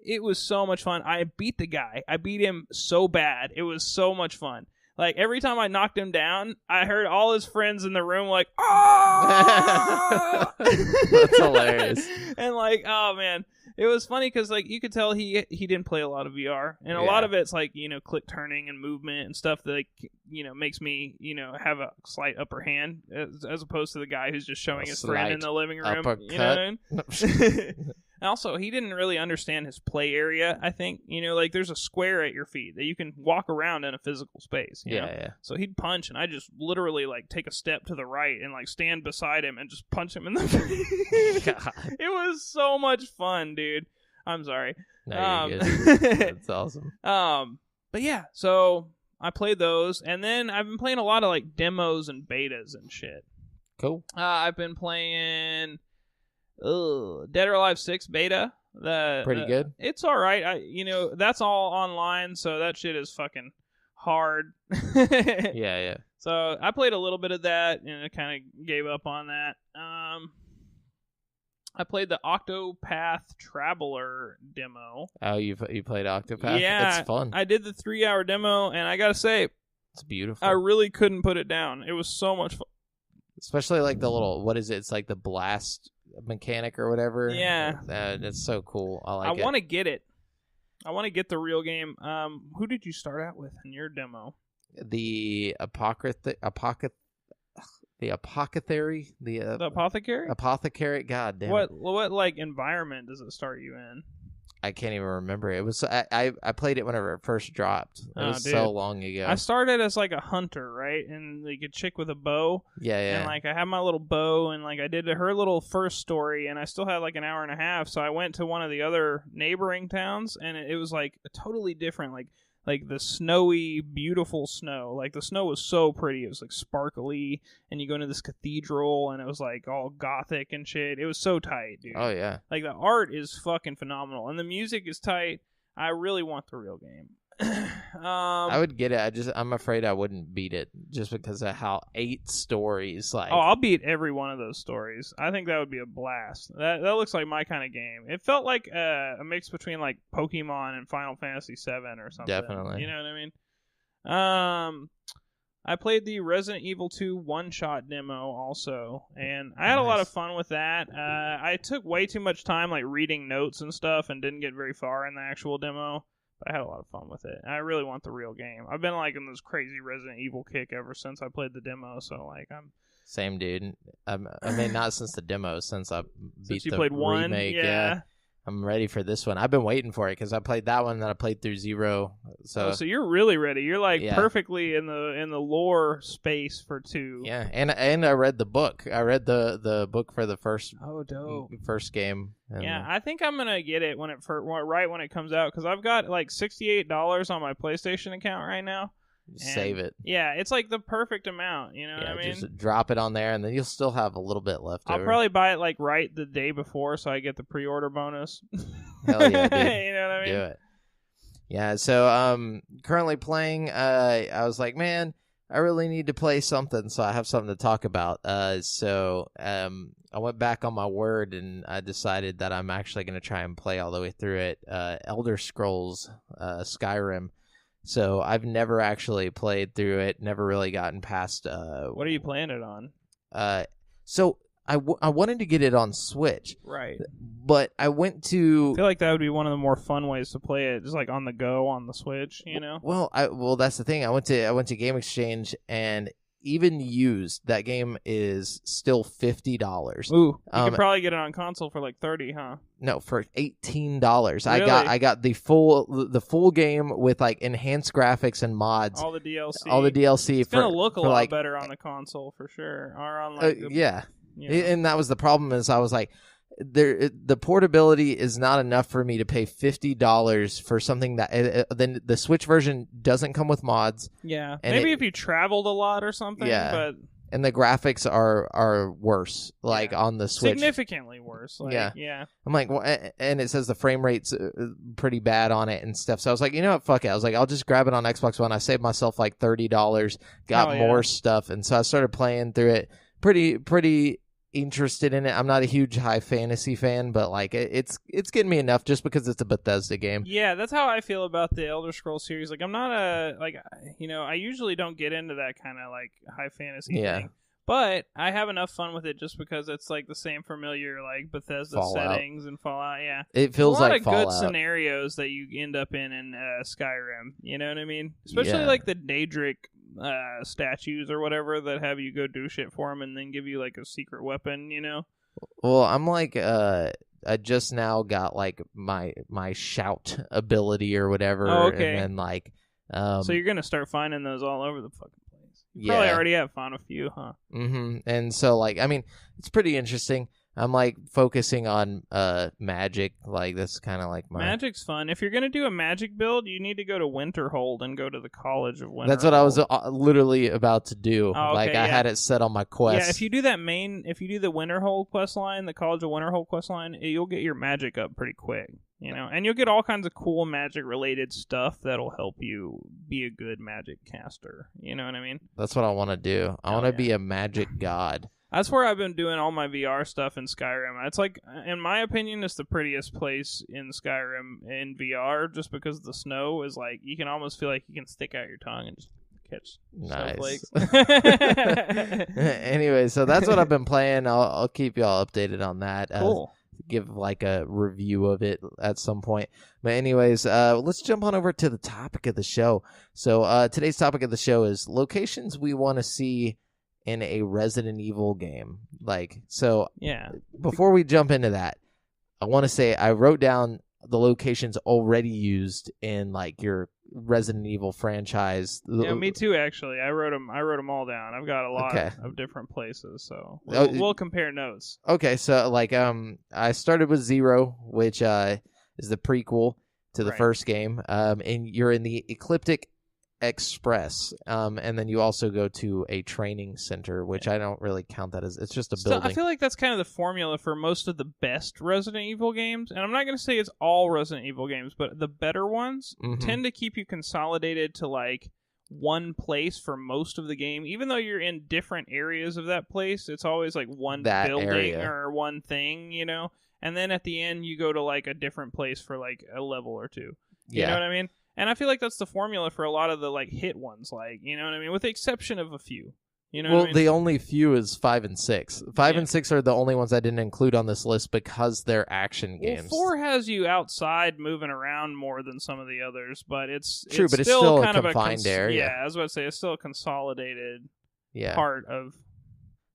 It was so much fun. I beat the guy. I beat him so bad. It was so much fun. Like, every time I knocked him down, I heard all his friends in the room like, "Ah!" That's hilarious. And, like, oh, man. It was funny because, like, you could tell he didn't play a lot of VR. And a lot of it's, like, you know, click turning and movement and stuff that, like, you know, makes me, you know, have a slight upper hand as opposed to the guy who's just showing his friend in the living room. Uppercut. You know what I mean? Also, he didn't really understand his play area, I think. You know, like, there's a square at your feet that you can walk around in a physical space. You know? Yeah. So he'd punch, and I just literally, like, take a step to the right and, like, stand beside him and just punch him in the face. It was so much fun, dude. I'm sorry. No, you're good. That's awesome. But yeah, so I played those, and then I've been playing a lot of like demos and betas and shit. Cool. I've been playing Dead or Alive 6 beta. Pretty good. It's all right. That's all online, so that shit is fucking hard. Yeah. So I played a little bit of that, and I kind of gave up on that. I played the Octopath Traveler demo. Oh, you played Octopath? Yeah. It's fun. I did the 3-hour demo, and I gotta say, it's beautiful. I really couldn't put it down. It was so much fun. Especially like the little, what is it? It's like the blast mechanic or whatever. Yeah. It's so cool. I want to get it. I want to get the real game. Who did you start out with in your demo? The apothecary. The apothecary. The apothecary. Apothecary. God damn. What like environment does it start you in? I can't even remember. It was I played it whenever it first dropped. It was so long ago. I started as like a hunter, right? And like a chick with a bow. Yeah. And like I had my little bow, and like I did her little first story, and I still had like an hour and a half. So I went to one of the other neighboring towns, and it was like a totally different, like the snowy, beautiful snow. Like the snow was so pretty. It was like sparkly, and you go into this cathedral, and it was like all gothic and shit. It was so tight, dude. Oh yeah. Like the art is fucking phenomenal, and the music is tight. I really want the real game. I would get it. I'm afraid I wouldn't beat it just because of how 8 stories. Like, I'll beat every one of those stories. I think that would be a blast. That looks like my kind of game. It felt like a mix between like Pokemon and Final Fantasy VII or something. Definitely. You know what I mean? I played the Resident Evil 2 one-shot demo also, and I had a lot of fun with that. I took way too much time like reading notes and stuff and didn't get very far in the actual demo. But I had a lot of fun with it. I really want the real game. I've been like in this crazy Resident Evil kick ever since I played the demo. So like I'm same dude. I mean, not since the demo, since I beat the played remake. One, yeah. I'm ready for this one. I've been waiting for it because I played that one and then I played through 0. So you're really ready. You're like perfectly in the lore space for 2. Yeah, and I read the book. I read the book for the first first game. Yeah, I think I'm gonna get it when it comes out because I've got like $68 on my PlayStation account right now. Save it. Yeah, it's like the perfect amount. You know what I mean? Just drop it on there, and then you'll still have a little bit left. I'll probably buy it like right the day before, so I get the pre-order bonus. Hell yeah, dude. You know what I mean? Do it. Yeah. So currently playing. I was like, man, I really need to play something, so I have something to talk about. So I went back on my word, and I decided that I'm actually going to try and play all the way through it. Elder Scrolls Skyrim. So I've never actually played through it, never really gotten past... what are you playing it on? So I wanted to get it on Switch. Right. But I went to... I feel like that would be one of the more fun ways to play it, just like on the go on the Switch, you know? Well, that's the thing. I went to Game Exchange, and even used, that game is still $50. Ooh, you can probably get it on console for like $30, huh? No, for $18. Really? I got the full game with like enhanced graphics and mods. All the DLC. It's gonna look a lot better on the console for sure. Or on like yeah. You know. And that was the problem. Is I was like, the portability is not enough for me to pay $50 for something that then the Switch version doesn't come with mods. Yeah, maybe if you traveled a lot or something. Yeah, but and the graphics are worse, like on the Switch, significantly worse. Like, yeah. I'm like, well, and it says the frame rate's pretty bad on it and stuff. So I was like, you know what, fuck it. I was like, I'll just grab it on Xbox One. I saved myself like $30, got more stuff, and so I started playing through it. Pretty interested in it. I'm not a huge high fantasy fan, but like it's getting me enough just because it's a Bethesda game. Yeah, that's how I feel about the Elder Scrolls series. Like I'm not I usually don't get into that kind of like high fantasy thing. But I have enough fun with it just because it's like the same familiar like Bethesda Fallout. Settings and Fallout. Yeah, it feels like Fallout. A lot of good scenarios that you end up in Skyrim. You know what I mean? Especially like the Daedric statues or whatever that have you go do shit for them and then give you like a secret weapon. You know? Well, I'm like I just now got like my shout ability or whatever. Oh, okay. And then like so you're gonna start finding those all over the fucking. You probably already have found a few, huh? Mm-hmm. And so, like, I mean, it's pretty interesting. I'm like focusing on magic. Like that's kind of like my Magic's fun. If you're gonna do a magic build, you need to go to Winterhold and go to the College of Winterhold. That's what I was literally about to do. Oh, okay, like I had it set on my quest. Yeah, if you do the Winterhold quest line, the College of Winterhold quest line, you'll get your magic up pretty quick. And you'll get all kinds of cool magic related stuff that'll help you be a good magic caster. You know what I mean? That's what I want to do. I want to be a magic god. That's where I've been doing all my VR stuff in Skyrim. It's like, in my opinion, it's the prettiest place in Skyrim in VR, just because the snow is like, you can almost feel like you can stick out your tongue and just catch snowflakes. Anyway, so that's what I've been playing. I'll keep y'all updated on that. Cool. Give like a review of it at some point. But anyways, let's jump on over to the topic of the show. So today's topic of the show is locations we want to see in a Resident Evil game. Yeah. Before we jump into that, I want to say I wrote down the locations already used in like your Resident Evil franchise. Yeah, me too. Actually, I wrote them all down. I've got a lot of different places, so we'll compare notes. Okay, so like I started with Zero, which is the prequel to the first game. And you're in the Ecliptic Express, and then you also go to a training center, which I don't really count that as, it's just a building. I feel like that's kind of the formula for most of the best Resident Evil games, and I'm not going to say it's all Resident Evil games, but the better ones tend to keep you consolidated to like one place for most of the game. Even though you're in different areas of that place, it's always like one building or one thing, and then at the end you go to like a different place for like a level or two. You know what I mean? And I feel like that's the formula for a lot of the like hit ones, like, you know what I mean, with the exception of a few. You know what I mean? The only few is 5 and 6. 5 and 6 are the only ones I didn't include on this list because they're action games. 4 has you outside moving around more than some of the others, but it's true, but it's still kind a of confined area. Yeah, I was about to say it's still a consolidated part of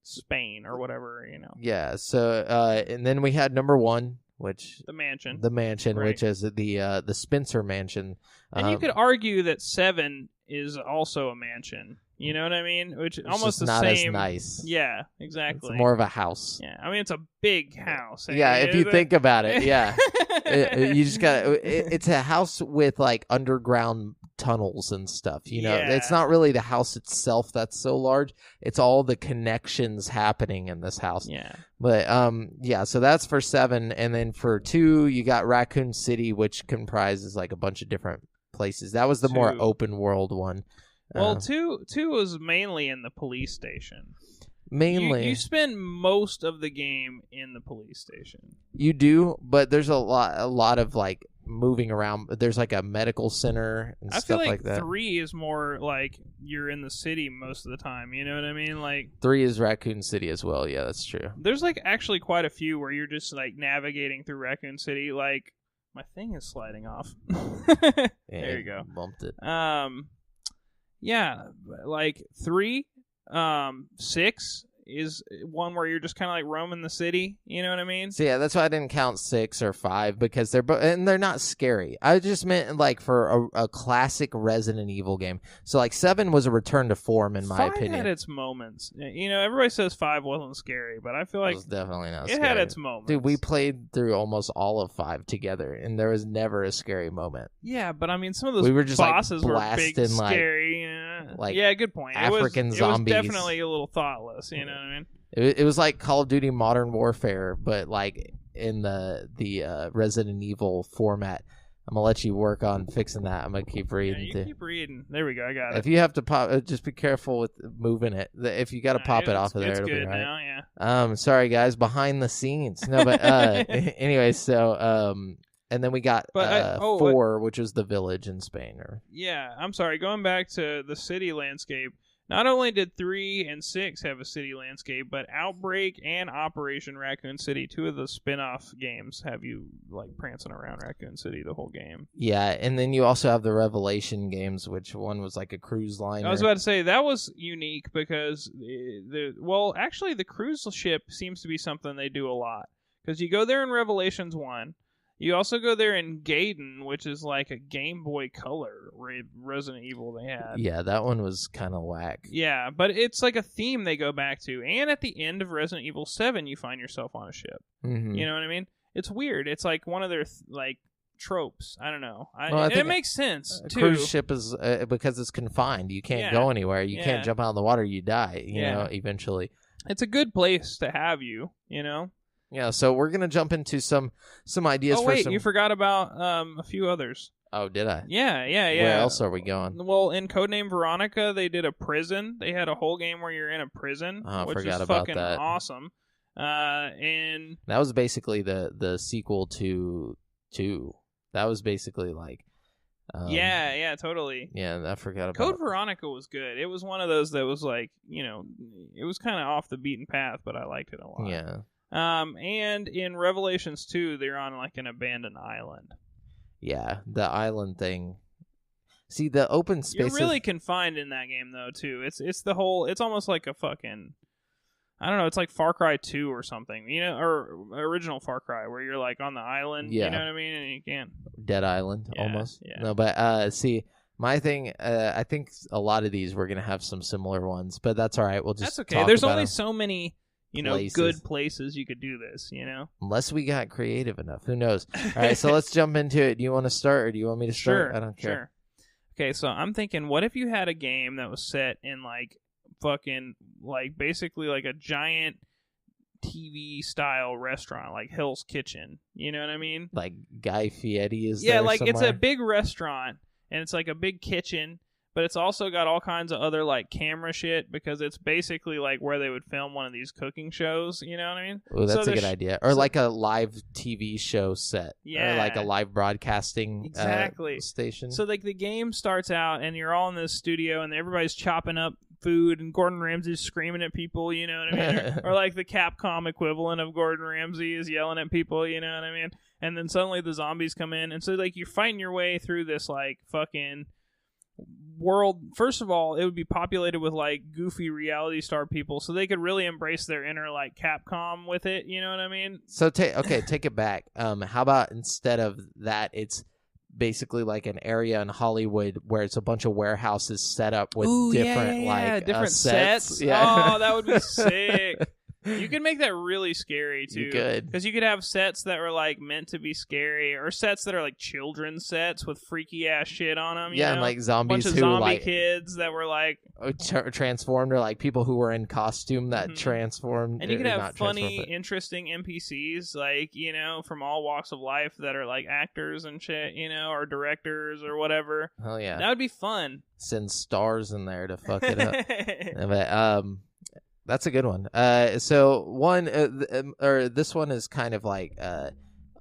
Spain or whatever, Yeah. So and then we had number 1. Which the mansion, right. Which is the Spencer Mansion, and you could argue that 7 is also a mansion. You know what I mean? Which it's almost the not same. As nice. Yeah, exactly. It's more of a house. Yeah, I mean it's a big house. Yeah, if you think about it, yeah, you just got it's a house with like underground tunnels and stuff. It's not really the house itself that's so large. It's all the connections happening in this house. Yeah. But so that's for 7, and then for 2 you got Raccoon City, which comprises like a bunch of different places. That was the more open world one. Well, 2 was mainly in the police station. Mainly, you spend most of the game in the police station. You do, but there's a lot of like moving around. There's like a medical center and stuff like that. 3 is more like you're in the city most of the time. You know what I mean? Like 3 is Raccoon City as well. Yeah, that's true. There's like actually quite a few where you're just like navigating through Raccoon City. Like my thing is sliding off. There you go. Bumped it. Yeah, like 3, 6 is one where you're just kind of like roaming the city. You know what I mean? So yeah, that's why I didn't count 6 or 5 because they're not scary. I just meant like for a classic Resident Evil game. So like 7 was a return to form in my opinion. 5 had its moments. Everybody says 5 wasn't scary, but I feel like it was definitely not. It had its moments. Dude, we played through almost all of 5 together, and there was never a scary moment. Yeah, but I mean, some of those bosses were big, scary. Yeah, good point. African zombies. It was definitely a little thoughtless. You know what I mean? It was like Call of Duty Modern Warfare, but like in the Resident Evil format. I'm gonna let you work on fixing that. I'm gonna keep reading. Yeah, keep reading. There we go. I got it. If you have to pop, just be careful with moving it. If you got to pop it off of there, it'll be right. Now, yeah. Sorry guys, behind the scenes. No, but anyway, so and then we got 4, which is the village in Spain. Yeah, I'm sorry. Going back to the city landscape. Not only did 3 and 6 have a city landscape, but Outbreak and Operation Raccoon City, 2 of the spin-off games, have you like prancing around Raccoon City the whole game. Yeah, and then you also have the Revelation games, which one was like a cruise liner. I was about to say, that was unique because, actually the cruise ship seems to be something they do a lot. Because you go there in Revelations 1, You also go there in Gaiden, which is like a Game Boy Color Resident Evil they had. Yeah, that one was kind of whack. Yeah, but it's like a theme they go back to. And at the end of Resident Evil 7, you find yourself on a ship. Mm-hmm. You know what I mean? It's weird. It's like one of their like tropes. I don't know. It makes sense too. Cruise ship is because it's confined. You can't go anywhere. You can't jump out in the water. You die. You know, eventually. It's a good place to have you. You know. Yeah. So we're gonna jump into some ideas. Oh wait, you forgot about a few others. Oh, did I? Yeah. Where else are we going? Well, in Codename Veronica, they did a prison. They had a whole game where you're in a prison, which is fucking awesome. And that was basically the sequel to 2. That was basically like yeah, totally. Yeah, I forgot about Code Veronica was good. It was one of those that was like, you know, it was kind of off the beaten path, but I liked it a lot. Yeah. And in Revelations 2, they're on like an abandoned island. Yeah, the island thing. See, the open space. You're really confined in that game though, too. It's the whole. It's almost like a fucking. I don't know. It's like Far Cry 2 or something, you know, or original Far Cry, where you're like on the island. Yeah. You know what I mean? And you can't. Dead Island, almost. Yeah. No, but see, my thing. I think a lot of these we're gonna have some similar ones, but that's all right. We'll just. That's okay. There's only so many. You know, good places you could do this, you know? Unless we got creative enough. Who knows? All right, so let's jump into it. Do you want to start or do you want me to start? Sure, I don't care. Sure. Okay, so I'm thinking, what if you had a game that was set in, like, fucking, like, basically like a giant TV-style restaurant, like Hell's Kitchen. You know what I mean? Like Guy Fieri is there like somewhere? It's a big restaurant, and it's like a big kitchen. But it's also got all kinds of other, like, camera shit, because it's basically, like, where they would film one of these cooking shows, you know what I mean? Oh, that's a good idea. Or like a live TV show set. Yeah. Or like a live broadcasting station. So, like, the game starts out, and you're all in this studio, and everybody's chopping up food, and Gordon Ramsay's screaming at people, you know what I mean? or, like, the Capcom equivalent of Gordon Ramsay is yelling at people, you know what I mean? And then suddenly the zombies come in, and so, like, you're fighting your way through this, like, fucking... world. First of all, it would be populated with like goofy reality star people, so they could really embrace their inner like Capcom with it, you know what I mean? So take it back. How about instead of that, it's basically like an area in Hollywood where it's a bunch of warehouses set up with different sets. Yeah. Oh, that would be sick. You could make that really scary, too. You could. Because you could have sets that were, like, meant to be scary, or sets that are, like, children's sets with freaky-ass shit on them, and, like, zombies bunch of zombie kids that were, like... transformed, or, like, people who were in costume that transformed. And you could have funny, interesting NPCs, like, you know, from all walks of life that are, like, actors and shit, you know, or directors or whatever. Hell yeah. That would be fun. Send stars in there to fuck it up. But, that's a good one. So one, or this one is kind of like a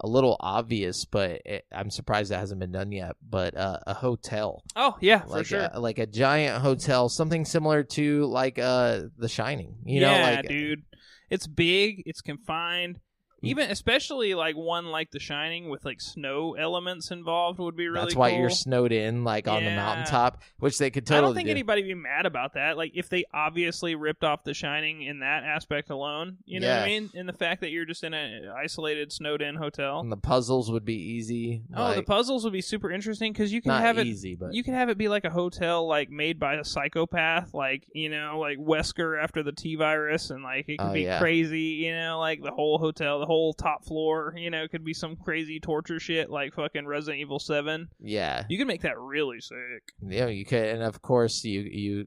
little obvious, but I'm surprised it hasn't been done yet. But a hotel. Oh yeah, for sure. Like a giant hotel, something similar to like The Shining. You know, like, dude, it's big, it's confined. Even especially like one like The Shining with like snow elements involved would be really cool. That's why you're snowed in like on the mountaintop, which they could totally I don't think anybody would be mad about that. Like if they obviously ripped off The Shining in that aspect alone, you know what I mean? In the fact that you're just in an isolated snowed in hotel. And the puzzles would be easy. The puzzles would be super interesting because you can have it easy, but you can have it be like a hotel like made by a psychopath, like, you know, like Wesker after the T-virus, and like it could be crazy, you know, like the whole hotel, the whole top floor, you know, could be some crazy torture shit like fucking Resident Evil 7. Yeah. You can make that really sick. Yeah, you could, and of course you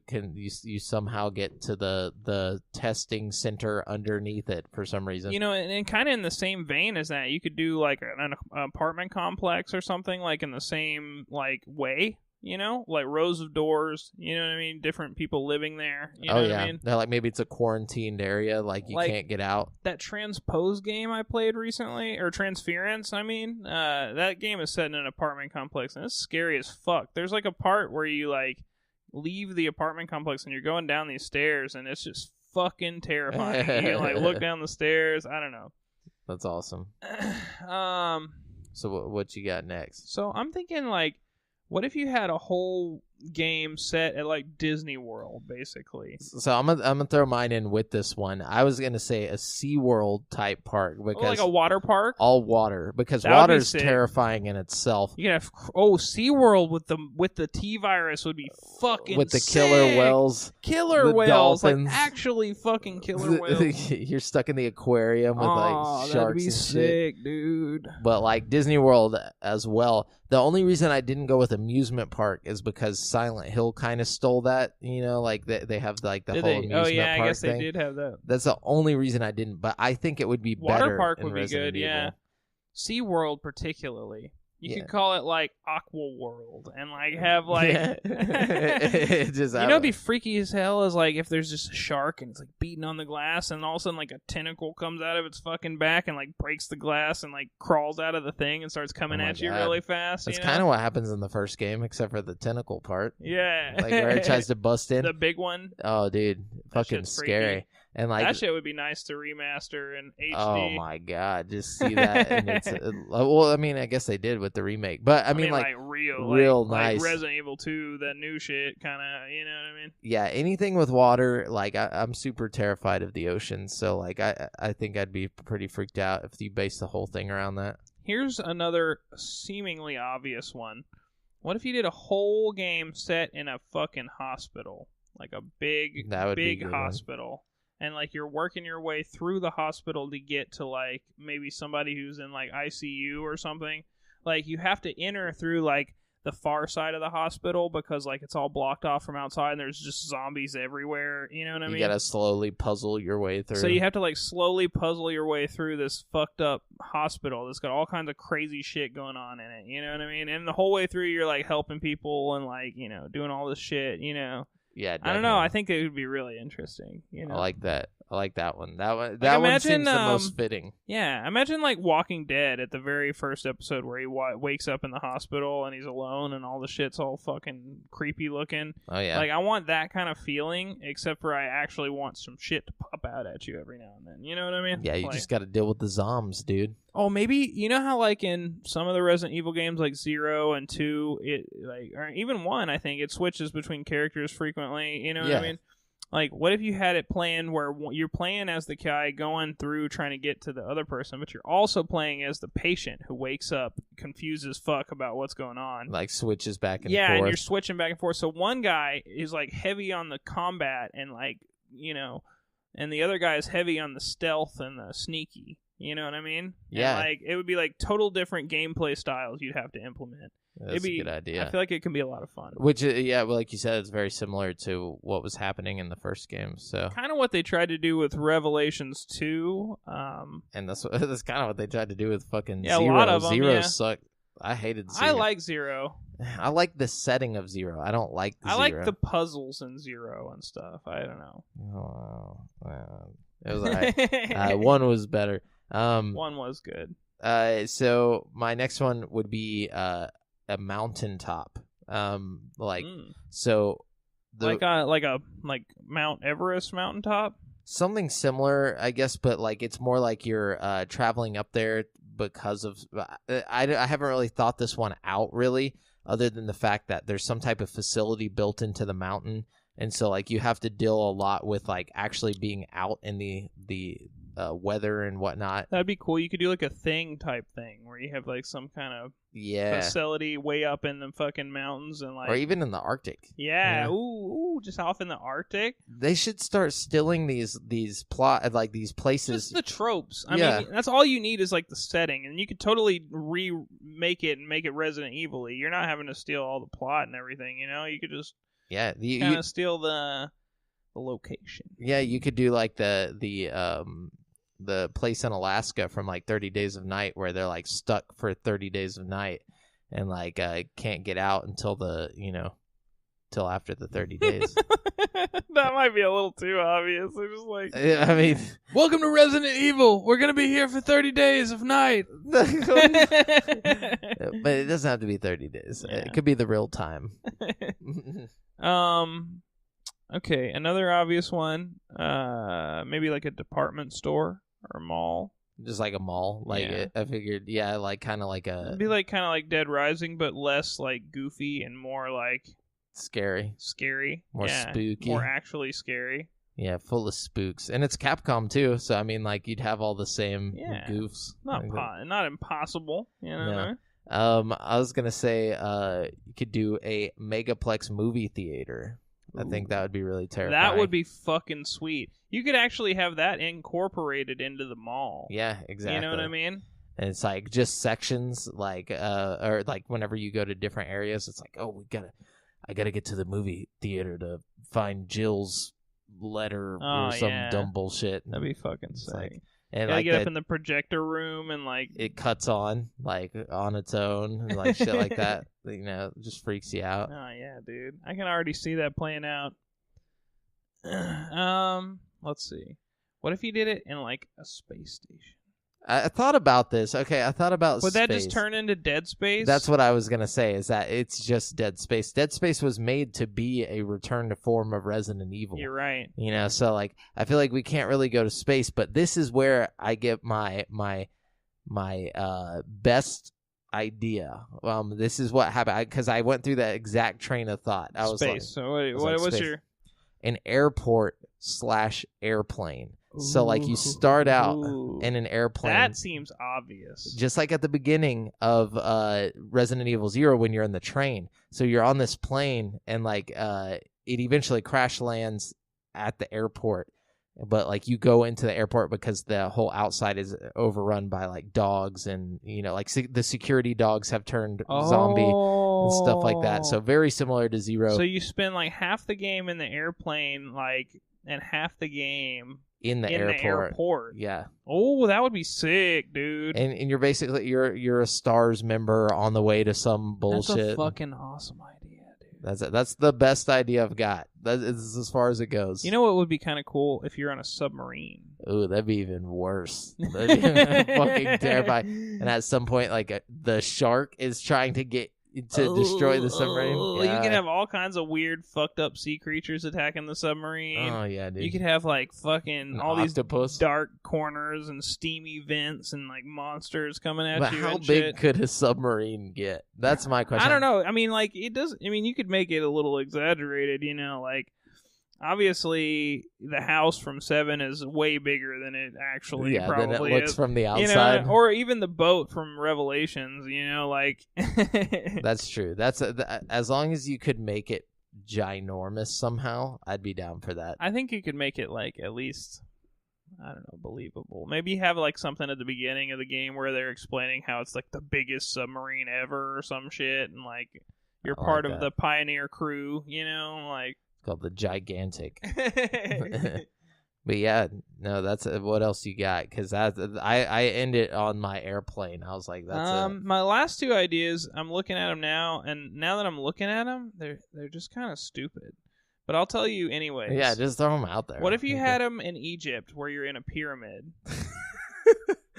somehow get to the testing center underneath it for some reason. You know, and kind of in the same vein as that, you could do like an apartment complex or something like in the same like way. You know, like rows of doors, you know what I mean? Different people living there. You know what I mean? Like maybe it's a quarantined area, like you can't get out. That Transpose game I played recently, or Transference, I mean, that game is set in an apartment complex, and it's scary as fuck. There's like a part where you like leave the apartment complex and you're going down these stairs, and it's just fucking terrifying. You can like look down the stairs. I don't know. That's awesome. So what you got next? So I'm thinking like, what if you had a whole game set at like Disney World, basically. So I'm gonna throw mine in with this one. I was gonna say a SeaWorld type park because like a water park, all water, because that water's terrifying in itself. You can have SeaWorld with the T virus would be fucking with the sick. killer whales, the whales, like actually fucking killer whales. You're stuck in the aquarium with like sharks that'd be and sick, shit. Dude. But like Disney World as well. The only reason I didn't go with amusement park is because Silent Hill kind of stole that. You know, like they have like the whole amusement park I guess thing. they did have that. That's the only reason I didn't. But I think it would be better. Water park would be Resident good. Evil. Yeah. SeaWorld particularly. You could call it like Aqua World and like have like it'd be freaky as hell is like if there's just a shark and it's like beating on the glass and all of a sudden like a tentacle comes out of its fucking back and like breaks the glass and like crawls out of the thing and starts coming at you really fast. That's kind of what happens in the first game, except for the tentacle part. Yeah. Like where it tries to bust in. The big one. Oh, dude. Fucking scary. Freaky. And like that shit would be nice to remaster in HD. Oh my god, just see that. And it's well, I mean, I guess they did with the remake, but I mean like real nice, like Resident Evil 2, that new shit, kind of, you know what I mean? Yeah, anything with water, like I'm super terrified of the ocean, so like I think I'd be pretty freaked out if you base the whole thing around that. Here's another seemingly obvious one. What if you did a whole game set in a fucking hospital, like a big hospital? One. And, like, you're working your way through the hospital to get to, like, maybe somebody who's in, like, ICU or something. Like, you have to enter through, like, the far side of the hospital because, like, it's all blocked off from outside and there's just zombies everywhere. You know what I mean? You gotta slowly puzzle your way through. So you have to, like, slowly puzzle your way through this fucked up hospital that's got all kinds of crazy shit going on in it. You know what I mean? And the whole way through, you're, like, helping people and, like, you know, doing all this shit, you know. Yeah, definitely. I don't know. I think it would be really interesting. You know, I like that. I like that one. That one seems the most fitting. Yeah, imagine like Walking Dead at the very first episode where he wakes up in the hospital and he's alone and all the shit's all fucking creepy looking. Oh yeah. Like I want that kind of feeling, except for I actually want some shit to pop out at you every now and then. You know what I mean? Yeah, you just got to deal with the zombies, dude. Oh, maybe you know how like in some of the Resident Evil games, like 0 and 2, it like or even 1, I think it switches between characters frequently. You know what I mean? Like, what if you had it planned where you're playing as the guy going through trying to get to the other person, but you're also playing as the patient who wakes up confused as fuck about what's going on? Like, switches back and forth. Yeah, and you're switching back and forth. So one guy is, like, heavy on the combat and, like, you know, and the other guy is heavy on the stealth and the sneaky. You know what I mean? Yeah. And, like, it would be, like, total different gameplay styles you'd have to implement. That's a good idea. I feel like it can be a lot of fun. Which, yeah, well, like you said, it's very similar to what was happening in the first game. So kind of what they tried to do with Revelations 2. And that's kind of what they tried to do with fucking Zero. A lot of them, Zero sucked. I hated Zero. I like Zero. I like the setting of Zero. I don't like Zero. I like the puzzles in Zero and stuff. I don't know. Oh, it was all right. 1 was better. 1 was good. So my next one would be a mountaintop. So like Mount Everest mountaintop. Something similar, I guess, but like it's more like you're traveling up there because of. I haven't really thought this one out really, other than the fact that there's some type of facility built into the mountain, and so like you have to deal a lot with like actually being out in the weather and whatnot. That'd be cool. You could do like a thing type thing where you have like some kind of facility way up in the fucking mountains and like, or even in the Arctic. Yeah. Ooh, just off in the Arctic. They should start stealing these plot like these places. Just the tropes. I mean, that's all you need is like the setting, and you could totally remake it and make it Resident Evil-y. You're not having to steal all the plot and everything. You know, you could just kind of steal the location. Yeah, you could do like the place in Alaska from like 30 Days of Night where they're like stuck for 30 days of night and like can't get out until till after the 30 days. That might be a little too obvious. They're just like, I mean, welcome to Resident Evil. We're going to be here for 30 days of night. But it doesn't have to be 30 days. Yeah. It could be the real time. Okay, another obvious one. Maybe like a department store or a mall. Just like a mall. Like I figured, like kind of like a. It'd be like kind of like Dead Rising, but less like goofy and more like scary, more spooky, more actually scary. Yeah, full of spooks, and it's Capcom too. So I mean, like you'd have all the same goofs. Not impossible. You know. No. I was gonna say, you could do a megaplex movie theater. I think that would be really terrifying. That would be fucking sweet. You could actually have that incorporated into the mall. Yeah, exactly. You know what I mean? And it's like just sections, like or like whenever you go to different areas, it's like, oh, I gotta get to the movie theater to find Jill's letter or some dumb bullshit. That'd be fucking sick. Like, and like get up in the projector room and like it cuts on like on its own and like shit like that. You know, it just freaks you out. Oh yeah, dude. I can already see that playing out. Let's see. What if you did it in like a space station? I thought about this. Okay, I thought about Would space. that just turn into Dead Space? That's what I was going to say, is that it's just Dead Space. Dead Space was made to be a return to form of Resident Evil. You're right. You know, so like I feel like we can't really go to space, but this is where I get my best idea. This is what happened because I went through that exact train of thought. I was space. Like, so what was your an airport/airplane? So, like, you start out in an airplane. That seems obvious. Just like at the beginning of Resident Evil 0 when you're in the train. So you're on this plane, and, like, it eventually crash lands at the airport. But, like, you go into the airport because the whole outside is overrun by, like, dogs. And, you know, like, the security dogs have turned zombie and stuff like that. So very similar to 0. So you spend, like, half the game in the airplane, like, and half the game... In the airport. Yeah. Oh, that would be sick, dude. And you're basically you're a STARS member on the way to some bullshit. That's a fucking awesome idea, dude. That's the best idea I've got. That is as far as it goes. You know what would be kind of cool if you're on a submarine? Ooh, that'd be even worse. That'd be fucking terrifying. And at some point, like the shark is trying to get to destroy the submarine. Yeah. You can have all kinds of weird, fucked up sea creatures attacking the submarine. Oh yeah, dude. You could have like fucking all octopus. These dark corners and steamy vents and like monsters coming at but you. How and big shit. could a submarine get? That's my question. I don't know. I mean, like it does. I mean, you could make it a little exaggerated. You know, like. Obviously, the house from 7 is way bigger than it actually probably than it looks is. from the outside. You know, or even the boat from Revelations, you know, like... That's true. That's as long as you could make it ginormous somehow, I'd be down for that. I think you could make it, like, at least, I don't know, believable. Maybe have, like, something at the beginning of the game where they're explaining how it's, like, the biggest submarine ever or some shit, and, like, you're part of the pioneer crew, you know, like... Called the Gigantic. But yeah, no, that's what else you got? Because I ended on my airplane. I was like, that's it. My last two ideas, I'm looking at them now, and now that I'm looking at them, they're just kind of stupid. But I'll tell you anyways. Yeah, just throw them out there. What if you had them in Egypt, where you're in a pyramid?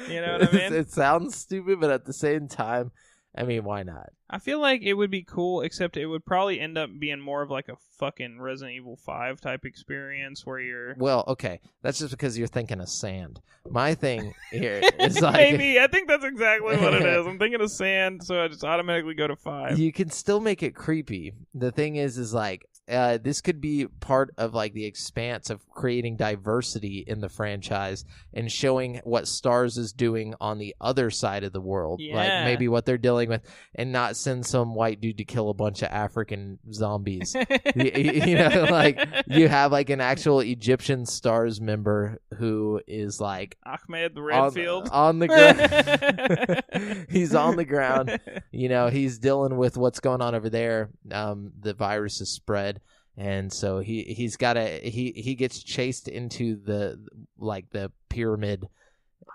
You know what I mean? It sounds stupid, but at the same time, I mean, why not? I feel like it would be cool, except it would probably end up being more of like a fucking Resident Evil 5 type experience where you're... Well, okay. That's just because you're thinking of sand. My thing here is like... Maybe. I think that's exactly what it is. I'm thinking of sand, so I just automatically go to 5. You can still make it creepy. The thing is like, this could be part of like the expanse of creating diversity in the franchise and showing what STARS is doing on the other side of the world. Yeah. Like maybe what they're dealing with, and not send some white dude to kill a bunch of African zombies. you know, like you have like an actual Egyptian STARS member who is like Ahmed Redfield on the ground. He's on the ground. You know, he's dealing with what's going on over there. The virus is spread. And so he gets chased into the pyramid.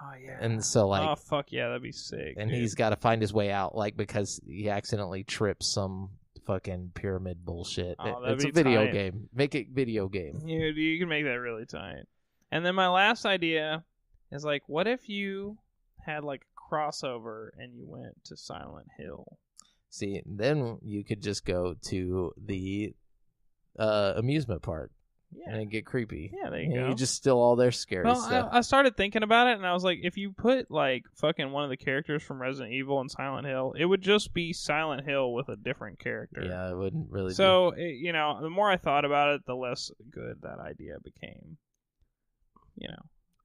Oh yeah. And so like, oh fuck yeah, that'd be sick. And dude. he's got to find his way out, like because he accidentally trips some fucking pyramid bullshit. It's a video game. Make it video game. You can make that really tight. And then my last idea is like, what if you had like a crossover and you went to Silent Hill? See, then you could just go to the amusement park. Yeah. And it get creepy. Yeah, there you go. You just steal all their scary stuff. I started thinking about it, and I was like, if you put like fucking one of the characters from Resident Evil in Silent Hill, it would just be Silent Hill with a different character. Yeah, it wouldn't really. So the more I thought about it, the less good that idea became.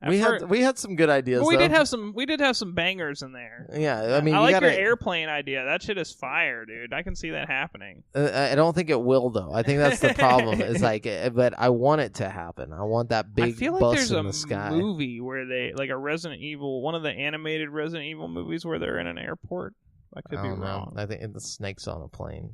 We had some good ideas. We did have some bangers in there. Yeah, I mean, I like your airplane idea. That shit is fire, dude. I can see that happening. I don't think it will though. I think that's the problem. Is like, but I want it to happen. I want that big. I feel like bus there's in a the sky. movie where they like a Resident Evil, one of the animated Resident Evil movies where they're in an airport. I could be wrong. I think the snake's on a plane.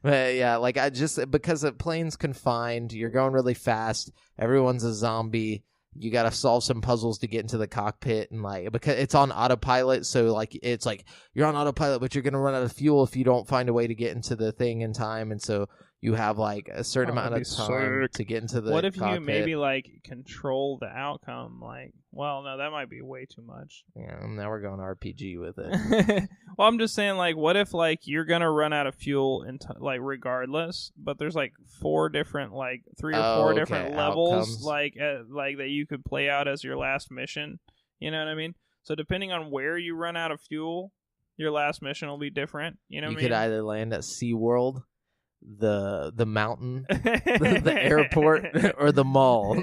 But yeah, like because the plane's confined, you're going really fast. Everyone's a zombie. You got to solve some puzzles to get into the cockpit, and like because it's on autopilot, so like it's like you're on autopilot, but you're gonna run out of fuel if you don't find a way to get into the thing in time, and so you have like a certain amount of time to get into the. What if cockpit. You maybe like control the outcome? Like, well, no, that might be way too much. Yeah, now we're going RPG with it. Well, I'm just saying, like, what if like you're gonna run out of fuel like regardless, but there's like three or four different levels, outcomes. like that you could play out as your last mission. You know what I mean? So depending on where you run out of fuel, your last mission will be different. You know what I mean? You could either land at SeaWorld, the mountain, the airport, or the mall.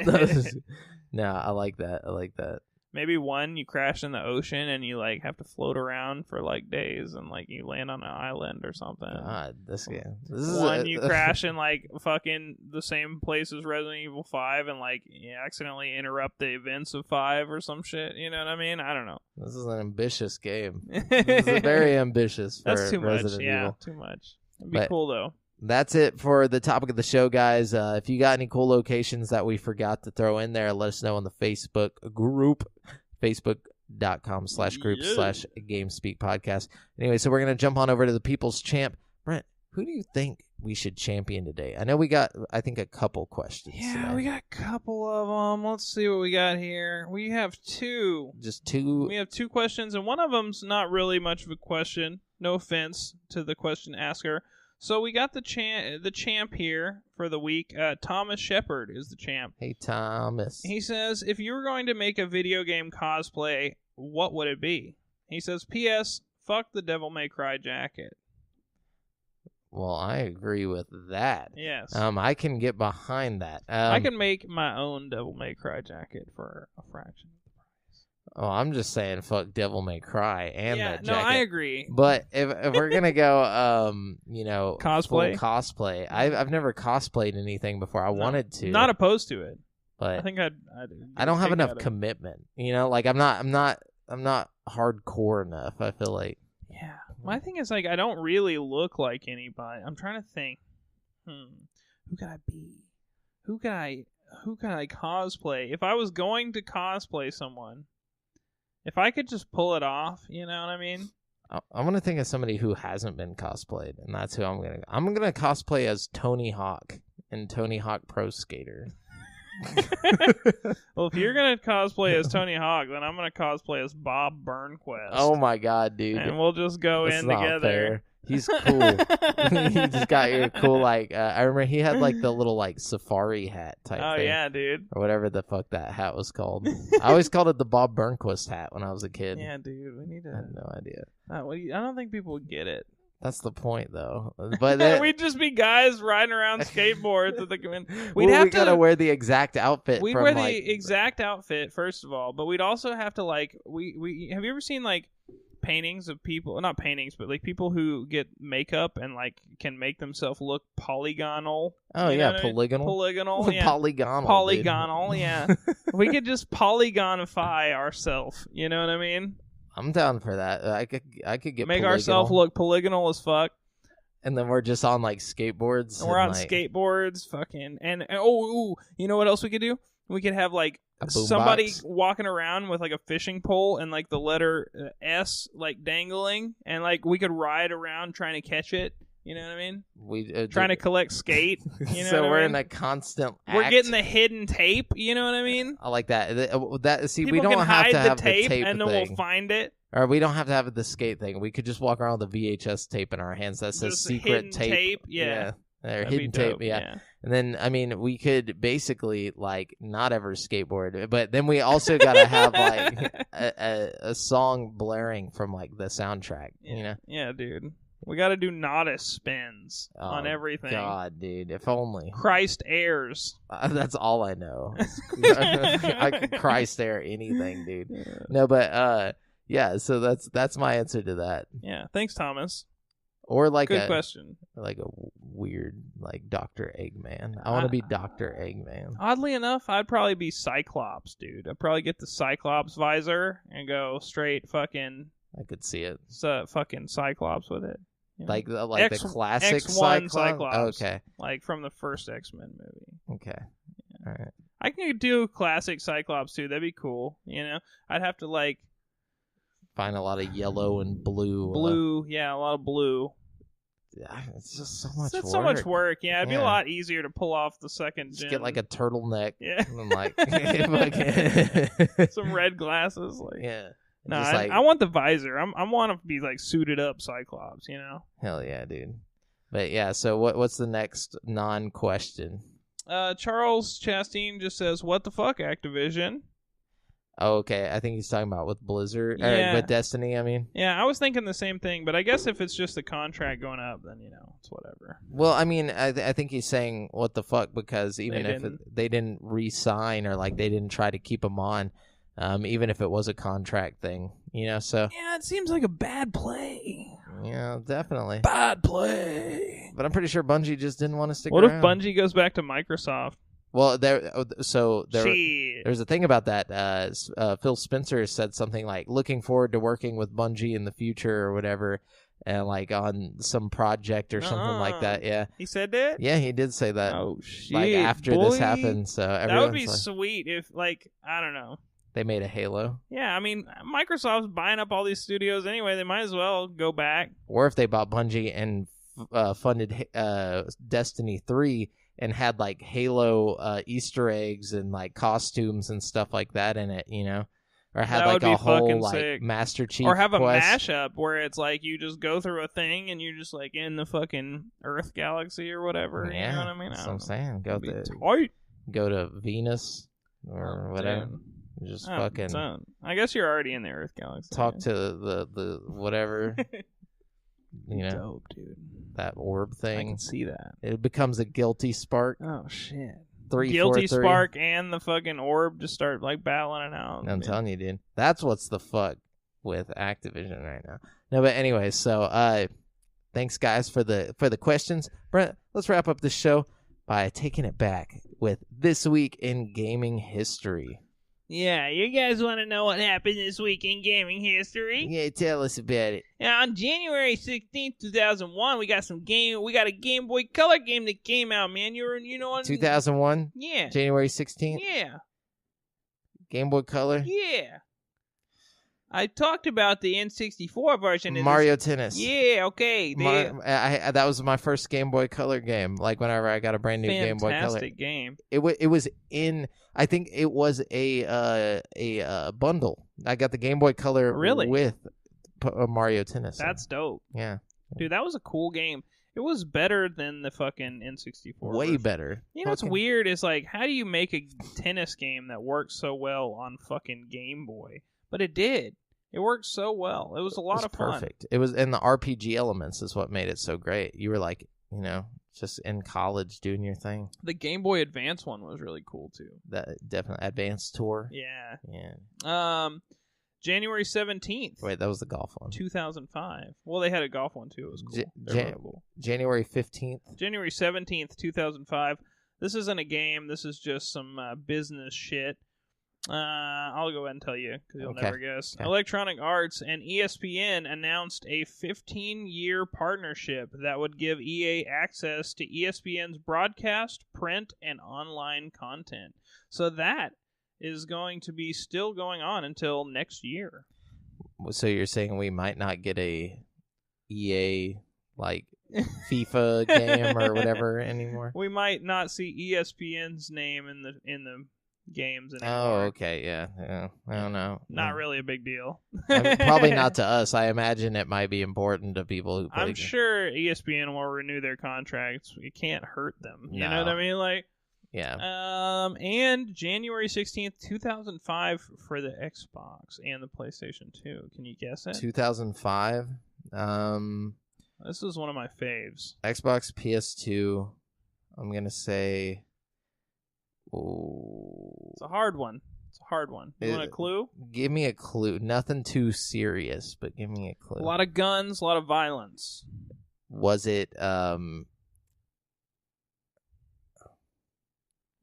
No, I like that. Maybe one, you crash in the ocean and you like have to float around for like days and like you land on an island or something. God, this you crash in like fucking the same place as Resident Evil 5 and like you accidentally interrupt the events of 5 or some shit. You know what I mean? I don't know. This is an ambitious game. This is very ambitious for That's too Resident much. Evil. Yeah, too much. It'd be cool though. That's it for the topic of the show, guys. If you got any cool locations that we forgot to throw in there, let us know on the Facebook group, facebook.com/group/GameSpeak podcast. Anyway, so we're going to jump on over to the People's Champ. Brent, who do you think we should champion today? I know we got, I think, a couple questions. Yeah, today. We got a couple of them. Let's see what we got here. We have two. Just two? We have two questions, and one of them's not really much of a question. No offense to the question asker. So we got the champ here for the week. Thomas Shepard is the champ. Hey, Thomas. He says, if you were going to make a video game cosplay, what would it be? He says, P.S. Fuck the Devil May Cry jacket. Well, I agree with that. Yes. I can get behind that. I can make my own Devil May Cry jacket for a fraction. Oh, I'm just saying, fuck Devil May Cry and that jacket. No, I agree. But if we're gonna go, cosplay. Full cosplay. I've never cosplayed anything before. I wanted to. Not opposed to it. But I think I don't have enough commitment. Like I'm not hardcore enough. I feel like. Yeah. My thing is like I don't really look like anybody. I'm trying to think. Who could I be? Who could I cosplay? If I was going to cosplay someone. If I could just pull it off, you know what I mean? I'm going to think of somebody who hasn't been cosplayed, and that's who I'm going to cosplay as Tony Hawk in Tony Hawk Pro Skater. Well, if you're going to cosplay as Tony Hawk, then I'm going to cosplay as Bob Burnquist. Oh my god, dude. And we'll just go in together. Fair. He's cool. He just got your cool, I remember he had like the little like safari hat type thing. Oh yeah, dude. Or whatever the fuck that hat was called. I always called it the Bob Burnquist hat when I was a kid. Yeah, dude. We need to. I had no idea. I don't think people would get it. That's the point, though. But we'd just be guys riding around skateboards. We gotta wear the exact outfit. We'd wear the exact outfit first of all, but we'd also have to like we have you ever seen like paintings of people, not paintings, but like people who get makeup and like can make themselves look polygonal. Oh yeah, polygonal, yeah. polygonal, yeah. We could just polygonify ourselves. You know what I mean? I'm down for that. I could get make ourselves look polygonal as fuck. And then we're just on like skateboards. And we're on skateboards, fucking, and you know what else we could do? We could have like somebody walking around with like a fishing pole and like the letter S like dangling, and like we could ride around trying to catch it. You know what I mean? We trying to collect skate. You know so what we're I mean? in a constant. We're getting the hidden tape. You know what I mean? I like that. See, people we don't can have hide to have the tape, and then thing. we'll find it. Or we don't have to have the skate thing. We could just walk around with a VHS tape in our hands that says just secret tape. Yeah. Or hidden tape, yeah. And then, I mean, we could basically, like, not ever skateboard, but then we also got to have, like, a song blaring from, like, the soundtrack, you know? Yeah, dude. We got to do Nodus spins on everything. God, dude, if only. Christ airs. That's all I know. I could Christ air anything, dude. Yeah. No, but, yeah, so that's my answer to that. Yeah, thanks, Thomas. Or like good question. Like a weird, like Dr. Eggman. I want to be Dr. Eggman. Oddly enough, I'd probably be Cyclops, dude. I'd probably get the Cyclops visor and go straight fucking. I could see it. Fucking Cyclops with it. You know? Like the classic X1 Cyclops. Okay. Like from the first X-Men movie. Okay. Yeah. All right. I can do classic Cyclops too. That'd be cool. You know, I'd have to like find a lot of yellow and blue. Blue, yeah, a lot of blue. Yeah, it's just so much work. So much work. Yeah, it'd be a lot easier to pull off the second gen. Just get like a turtleneck. Yeah. And like some red glasses. Like, yeah. No, I want the visor. I want to be like suited up Cyclops, you know? Hell yeah, dude. But yeah, so what's the next non-question? Charles Chastain just says, "What the fuck, Activision?" Oh, okay. I think he's talking about with Blizzard, or with Destiny, I mean. Yeah, I was thinking the same thing, but I guess if it's just the contract going up, then, you know, it's whatever. Well, I mean, I think he's saying what the fuck, because even if they didn't re-sign or, like, they didn't try to keep him on, even if it was a contract thing, you know, so. Yeah, it seems like a bad play. Yeah, definitely. Bad play. But I'm pretty sure Bungie just didn't want to stick around. around. What if Bungie goes back to Microsoft? Well, there's a thing about that. Phil Spencer said something like, looking forward to working with Bungie in the future or whatever, and like on some project or something like that. Yeah, he said that. Yeah, he did say that. Oh shit! Like after this happened, so that would be sweet if, like, I don't know, they made a Halo. Yeah, I mean, Microsoft's buying up all these studios anyway. They might as well go back. Or if they bought Bungie and funded Destiny 3. And had like Halo Easter eggs and like costumes and stuff like that in it, you know, or had like a whole like sick. Master Chief, or have quest. A mashup where it's like you just go through a thing and you're just like in the fucking Earth galaxy or whatever. Yeah, you know what I mean? That's what I'm saying. Go to Venus or whatever. Just fucking. I guess you're already in the Earth galaxy. Talk to the whatever. You know, dope, dude. That orb thing. I can see that. It becomes a guilty spark. Oh shit. 3, guilty 4, 3. spark and the fucking orb just start like battling it out. I'm telling you, dude. That's what's the fuck with Activision right now. No, but anyway, so thanks guys for the questions. Brent, let's wrap up the show by taking it back with This Week in Gaming History. Yeah, you guys want to know what happened this week in gaming history? Yeah, tell us about it. Now, on January 16th, 2001, we got a Game Boy Color game that came out, man. You know what? 2001? Yeah. January 16th? Yeah. Game Boy Color? Yeah. I talked about the N64 version. Mario Tennis. Yeah, okay. That was my first Game Boy Color game. Like whenever I got a brand new Game Boy Color. Fantastic game. It was in. I think it was a bundle. I got the Game Boy Color with Mario Tennis. That's dope. Yeah, dude, that was a cool game. It was better than the fucking N64. Way version. Better. You know what's weird is like, how do you make a tennis game that works so well on fucking Game Boy? But it did. It worked so well. It was a lot of fun. Perfect. It was, and the RPG elements is what made it so great. You were like, you know, just in college doing your thing. The Game Boy Advance one was really cool too. That definitely Advance Tour. Yeah. Yeah. January 17th. Wait, that was the golf one. 2005. Well, they had a golf one too. It was cool. January 15th. January 17th, 2005. This isn't a game. This is just some business shit. I'll go ahead and tell you because you'll never guess. Okay. Electronic Arts and ESPN announced a 15-year partnership that would give EA access to ESPN's broadcast, print, and online content. So that is going to be still going on until next year. So you're saying we might not get a EA like FIFA game or whatever anymore? We might not see ESPN's name in the games anymore. Oh, okay, yeah. I don't know. Not really a big deal. Probably not to us. I imagine it might be important to people who play I'm sure ESPN will renew their contracts. It can't hurt them. You know what I mean? Like, yeah. And January 16th, 2005 for the Xbox and the PlayStation 2. Can you guess it? 2005. This is one of my faves. Xbox, PS2. I'm gonna say. Ooh. It's a hard one. You want a clue? Give me a clue. Nothing too serious, but give me a clue. A lot of guns, a lot of violence. Was it? Want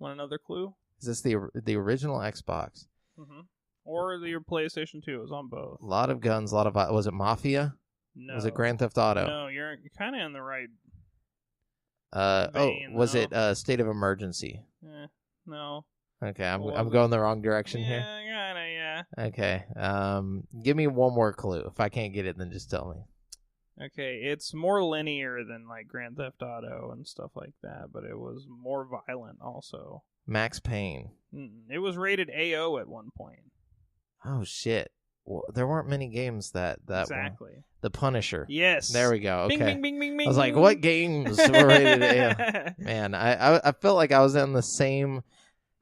another clue? Is this the original Xbox? Mm-hmm. Or your PlayStation 2? It was on both. A lot of guns, a lot of. Was it Mafia? No. Was it Grand Theft Auto? No, you're kind of in the right. Was it State of Emergency? No. Okay, I'm going the wrong direction here. Yeah. Okay. Give me one more clue. If I can't get it, then just tell me. Okay, it's more linear than like Grand Theft Auto and stuff like that, but it was more violent also. Max Payne. It was rated AO at one point. Oh shit. Well, there weren't many games that exactly. One. The Punisher. Yes. There we go. Okay. Bing, bing, bing, bing, bing. I was like, what games were rated AO? Man, I felt like I was in the same.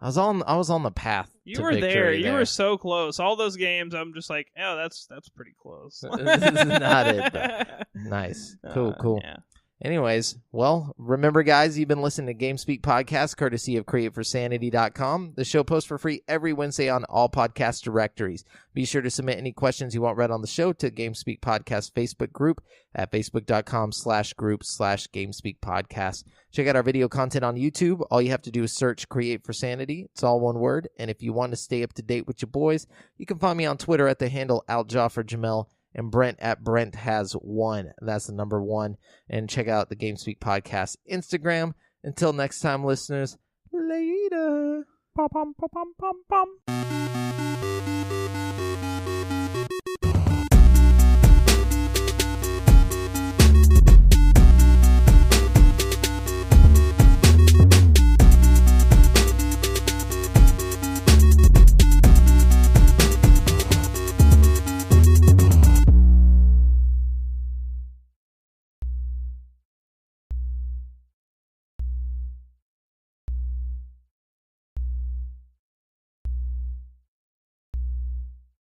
I was on the path. You were there. You were so close. All those games, I'm just like, oh, that's pretty close. This is not it, though. Nice. Cool. Yeah. Anyways, well, remember, guys, you've been listening to GameSpeak Podcast, courtesy of CreateForSanity.com. The show posts for free every Wednesday on all podcast directories. Be sure to submit any questions you want read on the show to GameSpeak Podcast Facebook group at facebook.com/group/GameSpeak Podcast. Check out our video content on YouTube. All you have to do is search Create for Sanity. It's all one word. And if you want to stay up to date with your boys, you can find me on Twitter at the handle Aljaafreh Jamal. And Brent at Brent has one. That's the number 1. And check out the GameSpeak Podcast Instagram. Until next time, listeners, later. Pom, pom, pom, pom, pom, pom.